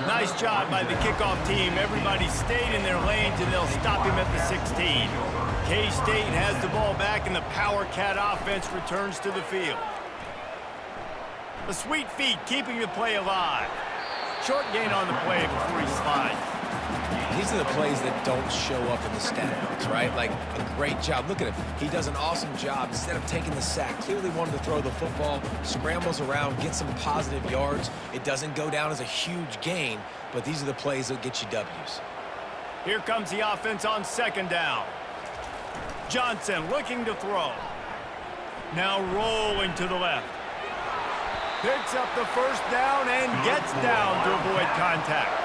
S1: Nice job by the kickoff team. Everybody stayed in their lanes, and they'll stop him at the 16. K-State has the ball back, and the Power Cat offense returns to the field. The sweet feet keeping the play alive. Short gain on the play before he slides.
S4: These are the plays that don't show up in the stat books, right? Like a great job. Look at him. He does an awesome job. Instead of taking the sack, clearly wanted to throw the football, scrambles around, get some positive yards. It doesn't go down as a huge gain, but these are the plays that get you W's.
S1: Here comes the offense on second down. Johnson looking to throw. Now rolling to the left. Picks up the first down and gets down to avoid contact.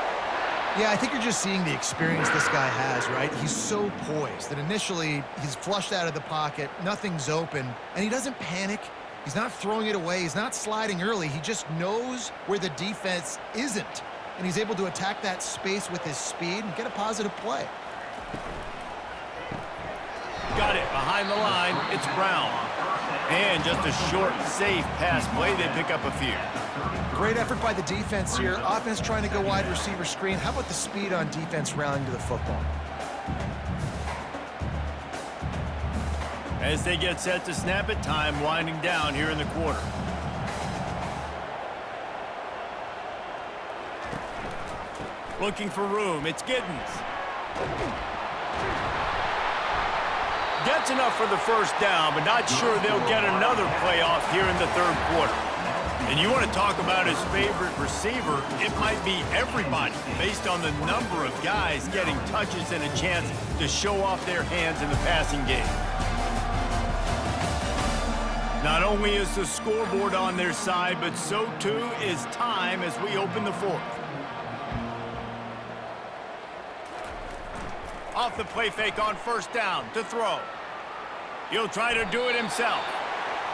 S2: Yeah, I think you're just seeing the experience this guy has, right? He's so poised that initially he's flushed out of the pocket, nothing's open, and he doesn't panic. He's not throwing it away. He's not sliding early. He just knows where the defense isn't, and he's able to attack that space with his speed and get a positive play.
S1: Got it behind the line. It's Brown. And just a short, safe pass play. They pick up a few.
S2: Great effort by the defense here. Offense trying to go wide receiver screen. How about the speed on defense rallying to the football?
S1: As they get set to snap it, time winding down here in the quarter. Looking for room. It's Giddens. Gets enough for the first down, but not sure they'll get another playoff here in the third quarter. And you want to talk about his favorite receiver, it might be everybody, based on the number of guys getting touches and a chance to show off their hands in the passing game. Not only is the scoreboard on their side, but so too is time as we open the fourth. Off the play fake on first down to throw. He'll try to do it himself.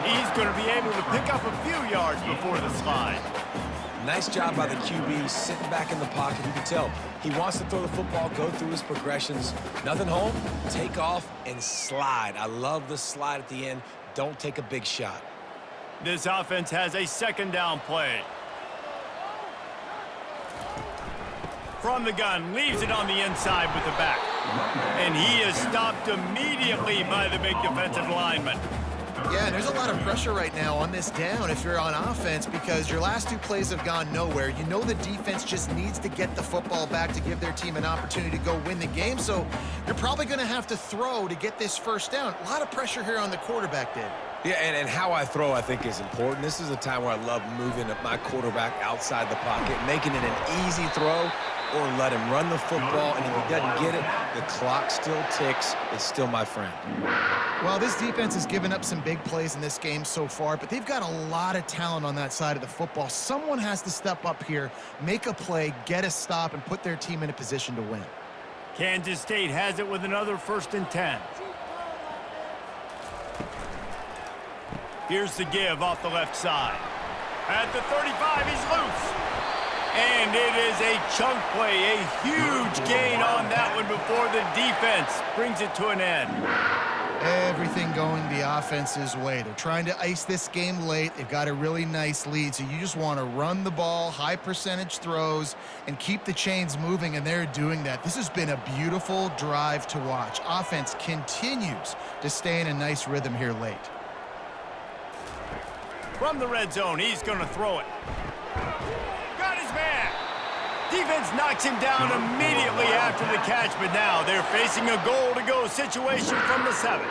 S1: He's going to be able to pick up a few yards before the slide.
S4: Nice job by the QB, sitting back in the pocket. You can tell he wants to throw the football, go through his progressions. Nothing home, take off, and slide. I love the slide at the end. Don't take a big shot.
S1: This offense has a second down play. From the gun, leaves it on the inside with the back. And he is stopped immediately by the big defensive lineman.
S2: Yeah, and there's a lot of pressure right now on this down if you're on offense because your last two plays have gone nowhere. You know the defense just needs to get the football back to give their team an opportunity to go win the game, so you're probably going to have to throw to get this first down. A lot of pressure here on the quarterback, Dave.
S4: Yeah, and how I throw, I think, is important. This is a time where I love moving my quarterback outside the pocket, making it an easy throw. or let him run the football, and if he doesn't get it, the clock still ticks. It's still my friend.
S2: Well, this defense has given up some big plays in this game so far, but they've got a lot of talent on that side of the football. Someone has to step up here, make a play, get a stop, and put their team in a position to win.
S1: Kansas State has it with another 1st and 10. Here's the give off the left side. At the 35, he's loose. And it is a chunk play, a huge gain on that one before the defense brings it to an end.
S2: Everything going the offense's way. They're trying to ice this game late. They've got a really nice lead, so you just want to run the ball, high percentage throws, and keep the chains moving, and they're doing that. This has been a beautiful drive to watch. Offense continues to stay in a nice rhythm here late.
S1: From the red zone, he's going to throw it. Got his man. Defense knocks him down immediately after the catch, but now they're facing a goal-to-go situation from the 7.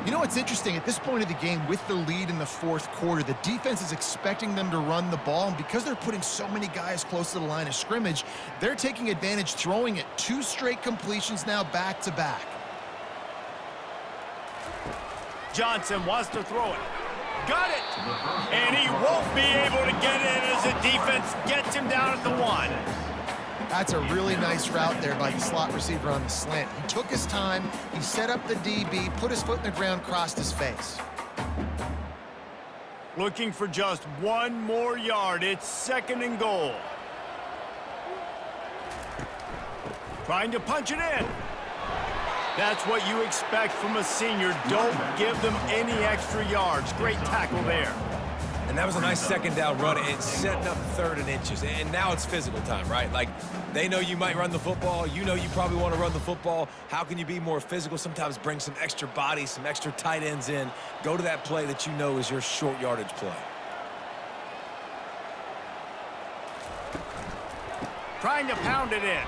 S2: You know what's interesting? At this point of the game, with the lead in the 4th quarter, the defense is expecting them to run the ball, and because they're putting so many guys close to the line of scrimmage, they're taking advantage, throwing it. 2 straight completions now back-to-back.
S1: Johnson wants to throw it. Got it! And he won't be able to get it as the defense gets him down at the 1.
S2: That's a really nice route there by the slot receiver on the slant. He took his time, he set up the DB, put his foot in the ground, crossed his face.
S1: Looking for just 1 more yard. It's 2nd and goal. Trying to punch it in. That's what you expect from a senior. Don't give them any extra yards. Great tackle there.
S4: And that was a nice 2nd down run. It's setting up 3rd and inches. And now it's physical time, right? Like, they know you might run the football. You know you probably want to run the football. How can you be more physical? Sometimes bring some extra bodies, some extra tight ends in. Go to that play that you know is your short yardage play.
S1: Trying to pound it in.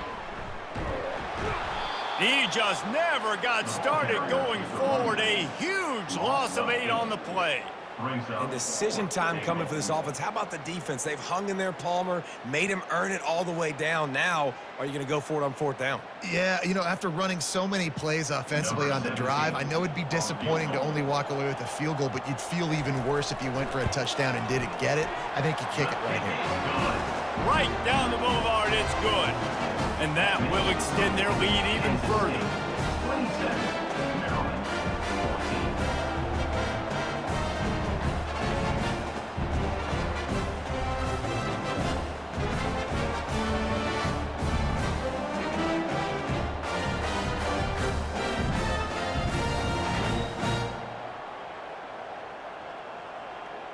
S1: He just never got started going forward. A huge loss of 8 on the play.
S4: And decision time coming for this offense. How about the defense? They've hung in there, Palmer, made him earn it all the way down. Now, are you going to go for it on 4th down?
S2: Yeah, you know, after running so many plays offensively on the drive, I know it'd be disappointing to only walk away with a field goal, but you'd feel even worse if you went for a touchdown and didn't get it. I think you kick it right here.
S1: Right down the boulevard, it's good. And that will extend their lead even further.
S6: 27, Maryland, 14.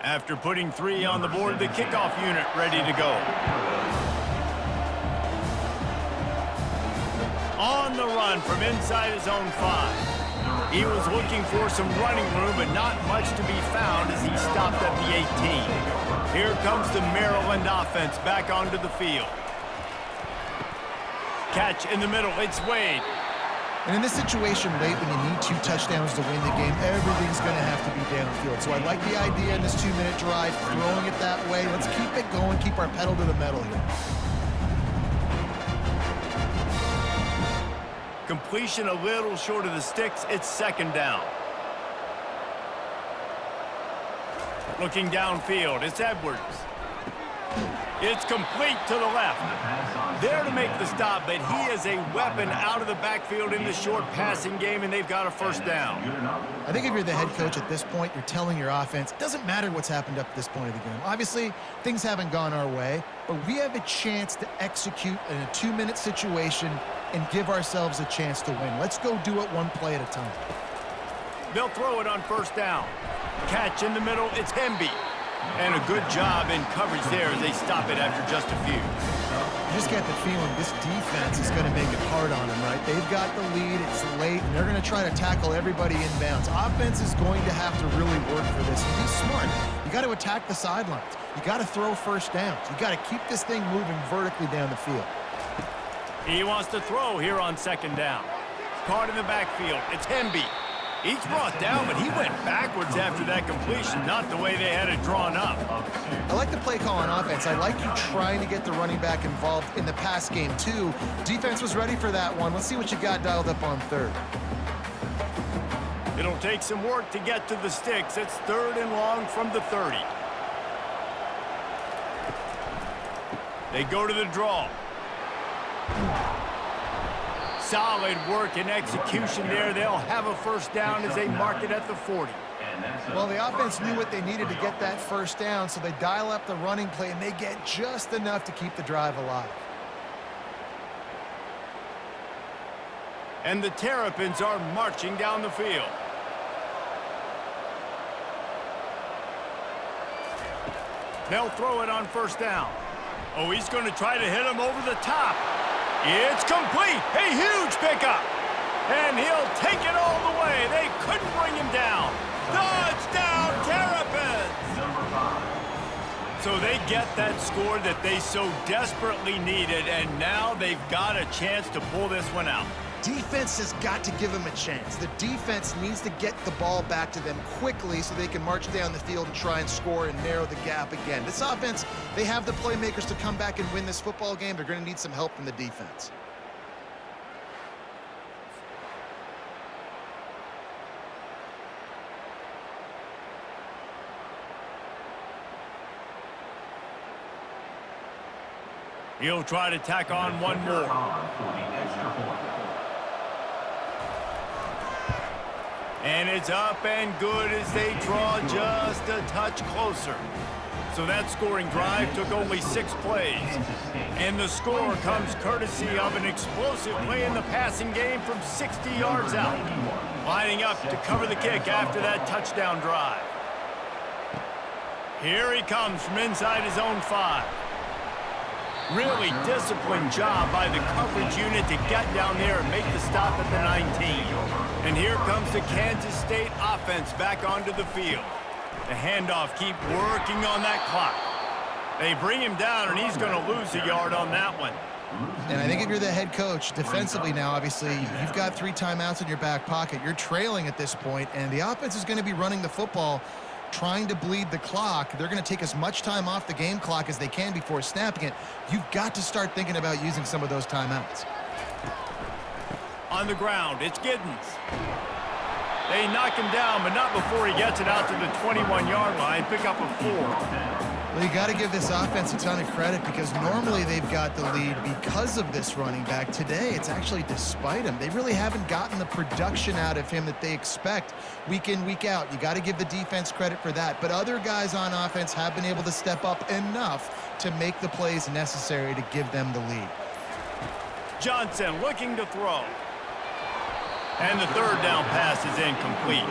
S1: After putting 3 on the board, the kickoff unit ready to go. On the run from inside his own 5. He was looking for some running room, but not much to be found as he stopped at the 18. Here comes the Maryland offense back onto the field. Catch in the middle, it's Wade.
S2: And in this situation late, when you need 2 touchdowns to win the game, everything's going to have to be downfield. So I like the idea in this 2-minute drive, throwing it that way. Let's keep it going, keep our pedal to the metal here.
S1: Completion a little short of the sticks. It's 2nd down. Looking downfield, it's Edwards. It's complete to the left. There to make the stop, but he is a weapon out of the backfield in the short passing game, and they've got a 1st down.
S2: I think if you're the head coach at this point, you're telling your offense, it doesn't matter what's happened up to this point of the game. Obviously, things haven't gone our way, but we have a chance to execute in a 2-minute situation and give ourselves a chance to win. Let's go do it 1 play at a time.
S1: They'll throw it on 1st down. Catch in the middle, it's Hemby. And a good job in coverage there as they stop it after just a few.
S2: You just get the feeling this defense is going to make it hard on them, right? They've got the lead, it's late, and they're going to try to tackle everybody inbounds. Offense is going to have to really work for this. And be smart. You got to attack the sidelines. You got to throw 1st downs. You got to keep this thing moving vertically down the field.
S1: He wants to throw here on 2nd down. Caught in the backfield. It's Hemby. He's brought down, but he went backwards after that completion, not the way they had it drawn up.
S2: I like the play call on offense. I like you trying to get the running back involved in the pass game, too. Defense was ready for that one. Let's see what you got dialed up on third.
S1: It'll take some work to get to the sticks. It's 3rd and long from the 30. They go to the draw. Solid work and execution there. They'll have a first down as they mark it at the 40.
S3: Well, the offense knew what they needed to get that first down, so they dial up the running play, and they get just enough to keep the drive alive.
S1: And the Terrapins are marching down the field. They'll throw it on first down. Oh, he's going to try to hit him over the top. It's complete. A huge pickup. And he'll take it all the way. They couldn't bring him down. Touchdown, Terrapins! So they get that score that they so desperately needed, and now they've got a chance to pull this one out.
S2: Defense has got to give them a chance. The defense needs to get the ball back to them quickly so they can march down the field and try and score and narrow the gap again. This offense, they have the playmakers to come back and win this football game. They're going to need some help from the defense.
S1: He'll try to tack on one more. And it's up and good as they draw just a touch closer. So that scoring drive took only 6 plays. And the score comes courtesy of an explosive play in the passing game from 60 yards out. Lining up to cover the kick after that touchdown drive. Here he comes from inside his own 5. Really disciplined job by the coverage unit to get down there and make the stop at the 19. And here comes the Kansas State offense back onto the field. The handoff keep working on that clock. They bring him down, and he's going to lose a yard on that one.
S2: And I think if you're the head coach, defensively now, obviously, you've got 3 timeouts in your back pocket. You're trailing at this point, and the offense is going to be running the football, trying to bleed the clock. They're going to take as much time off the game clock as they can before snapping it. You've got to start thinking about using some of those timeouts.
S1: On the ground, it's Giddens. They knock him down, but not before he gets it out to the 21-yard line. Pick up a 4.
S2: Well, you got to give this offense a ton of credit because normally they've got the lead because of this running back. Today, it's actually despite him. They really haven't gotten the production out of him that they expect week in, week out. You got to give the defense credit for that. But other guys on offense have been able to step up enough to make the plays necessary to give them the lead.
S1: Johnson looking to throw. And the 3rd down pass is incomplete.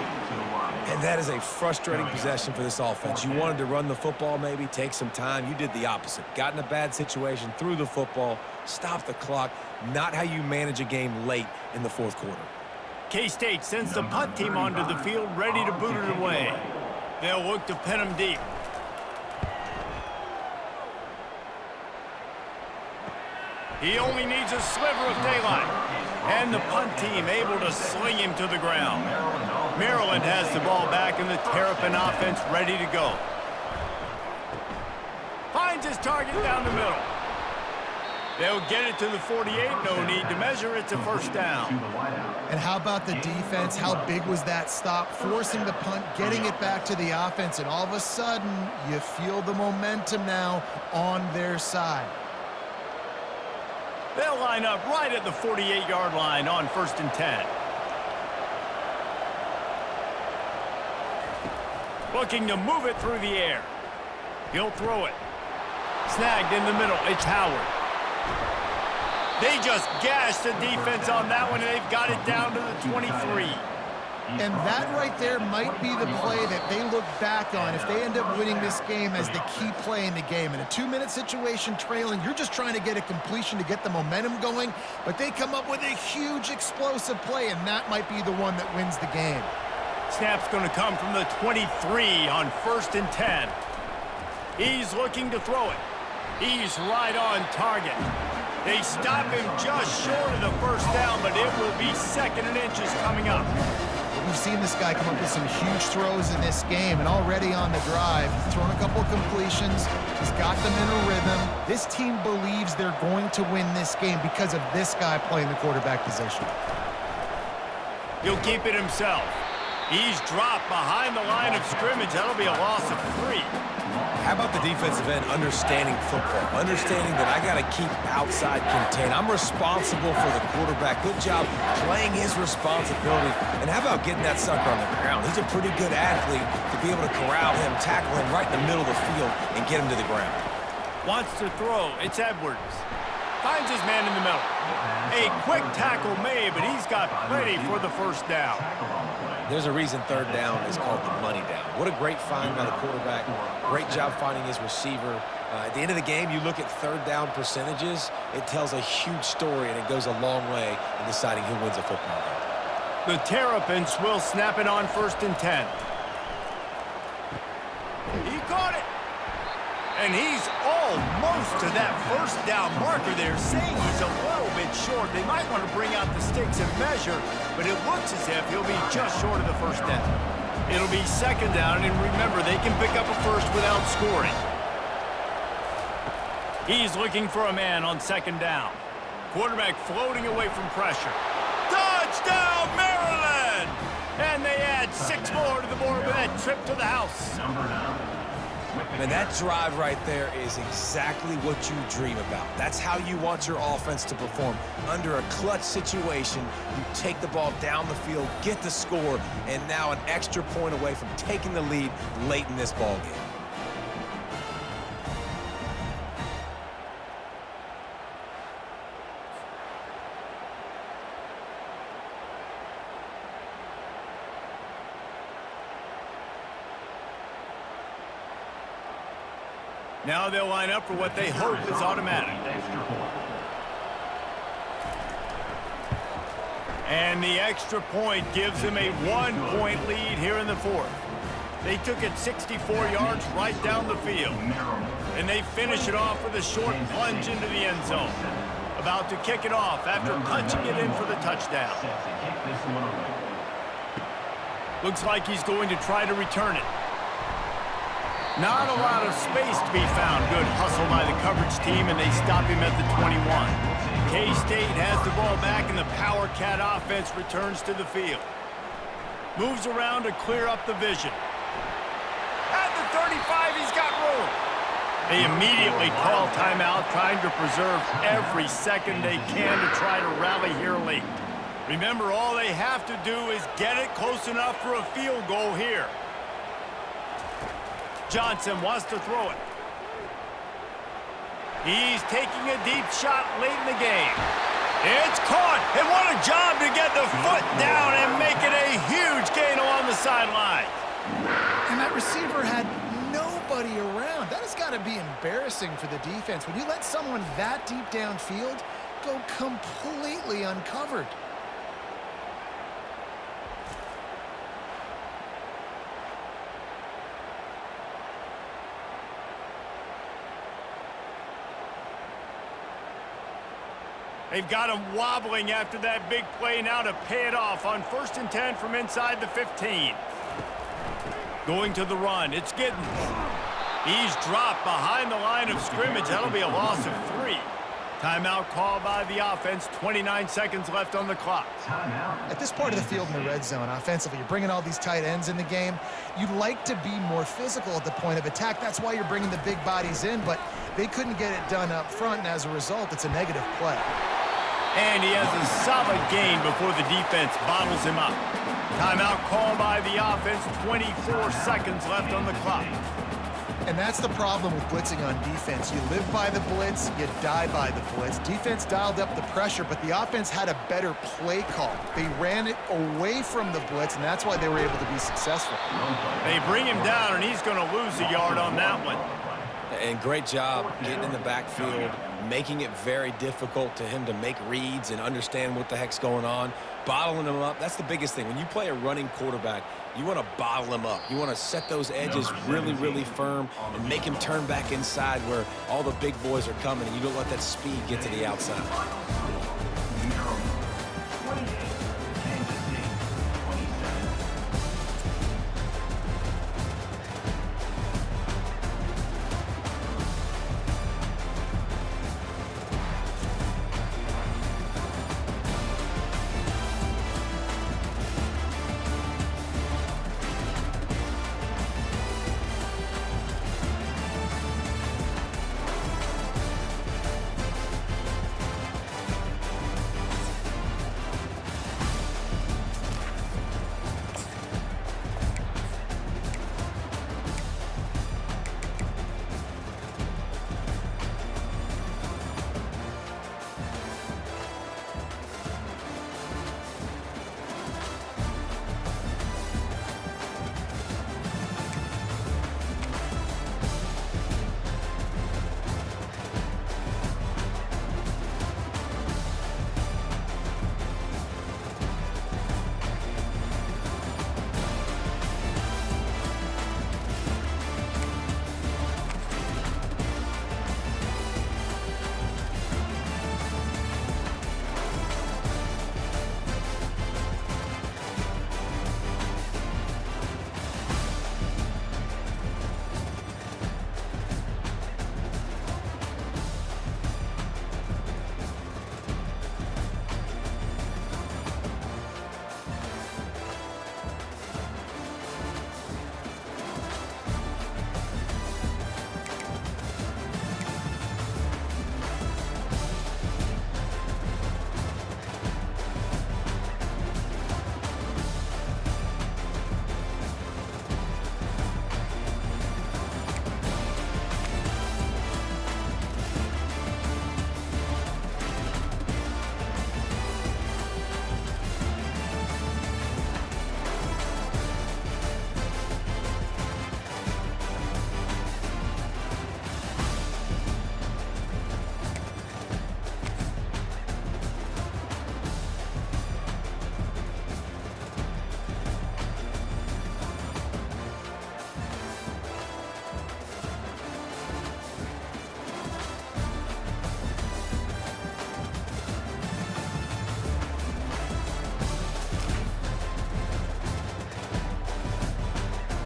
S4: And that is a frustrating possession for this offense. You wanted to run the football, maybe take some time. You did the opposite. Got in a bad situation, threw the football, stopped the clock. Not how you manage a game late in the 4th quarter.
S1: K-State sends the punt team onto the field, ready to boot it away. They'll look to pin him deep. He only needs a sliver of daylight. And the punt team able to sling him to the ground. Maryland has the ball back and the Terrapin offense ready to go. Finds his target down the middle. They'll get it to the 48. No need to measure. It's a first down.
S2: And how about the defense? How big was that stop? Forcing the punt, getting it back to the offense, and all of a sudden, you feel the momentum now on their side.
S1: They'll line up right at the 48-yard line on 1st and 10. Looking to move it through the air. He'll throw it. Snagged in the middle. It's Howard. They just gashed the defense on that one, and they've got it down to the 23.
S2: And that right there might be the play that they look back on if they end up winning this game as the key play in the game. In a 2-minute situation trailing, you're just trying to get a completion to get the momentum going, but they come up with a huge explosive play, and that might be the one that wins the game.
S1: Snap's going to come from the 23 on 1st and 10. He's looking to throw it. He's right on target. They stop him just short of the first down, but it will be 2nd and inches coming up.
S2: We we've seen this guy come up with some huge throws in this game, and already on the drive, he's thrown a couple of completions. He's got them in a rhythm. This team believes they're going to win this game because of this guy playing the quarterback position.
S1: He'll keep it himself. He's dropped behind the line of scrimmage. That'll be a loss of 3.
S4: How about the defensive end understanding football, understanding that I got to keep outside contained. I'm responsible for the quarterback. Good job playing his responsibility. And how about getting that sucker on the ground? He's a pretty good athlete to be able to corral him, tackle him right in the middle of the field, and get him to the ground.
S1: Wants to throw. It's Edwards. Finds his man in the middle. A quick tackle made, but he's got plenty for the first down.
S4: There's a reason third down is called the money down. What a great find by the quarterback. Great job finding his receiver. At the end of the game, you look at third down percentages, it tells a huge story, and it goes a long way in deciding who wins a football game.
S1: The Terrapins will snap it on 1st and 10. He caught it. And he's almost to that first down marker there, saying he's a little bit short. They might want to bring out the sticks and measure, but it looks as if he'll be just short of the first down. It'll be 2nd down, and remember, they can pick up a first without scoring. He's looking for a man on 2nd down. Quarterback floating away from pressure. Touchdown, Maryland! And they add 6 more to the board with that trip to the house.
S4: And that drive right there is exactly what you dream about. That's how you want your offense to perform. Under a clutch situation, you take the ball down the field, get the score, and now an extra point away from taking the lead late in this ball game.
S1: Now they'll line up for what they hope is automatic. And the extra point gives them a 1-point lead here in the 4th. They took it 64 yards right down the field. And they finish it off with a short plunge into the end zone. About to kick it off after punching it in for the touchdown. Looks like he's going to try to return it. Not a lot of space to be found. Good hustle by the coverage team, and they stop him at the 21. K-State has the ball back, and the Power Cat offense returns to the field. Moves around to clear up the vision. At the 35, he's got room. They immediately call timeout, trying to preserve every second they can to try to rally here late. Remember, all they have to do is get it close enough for a field goal here. Johnson wants to throw it. He's taking a deep shot late in the game. It's caught, and what a job to get the foot down and make it a huge gain along the sideline.
S3: And that receiver had nobody around. That has got to be embarrassing for the defense. When you let someone that deep downfield go completely uncovered.
S1: They've got him wobbling after that big play now to pay it off on 1st and 10 from inside the 15. Going to the run, it's Giddens. He's dropped behind the line of scrimmage. That'll be a loss of 3. Timeout called by the offense. 29 seconds left on the clock.
S2: At this part of the field in the red zone, offensively, you're bringing all these tight ends in the game. You'd like to be more physical at the point of attack. That's why you're bringing the big bodies in, but they couldn't get it done up front, and as a result, it's a negative play.
S1: And he has a solid gain before the defense bottles him up. Timeout called by the offense. 24 seconds left on the clock.
S2: And that's the problem with blitzing on defense. You live by the blitz, you die by the blitz. Defense dialed up the pressure, but the offense had a better play call. They ran it away from the blitz, and that's why they were able to be successful.
S1: They bring him down, and he's going to lose a yard on that one.
S4: And great job getting in the backfield, making it very difficult to him to make reads and understand what the heck's going on. Bottling him up, that's the biggest thing. When you play a running quarterback, you want to bottle him up. You want to set those edges really, really firm and make him turn back inside where all the big boys are coming, and you don't let that speed get to the outside.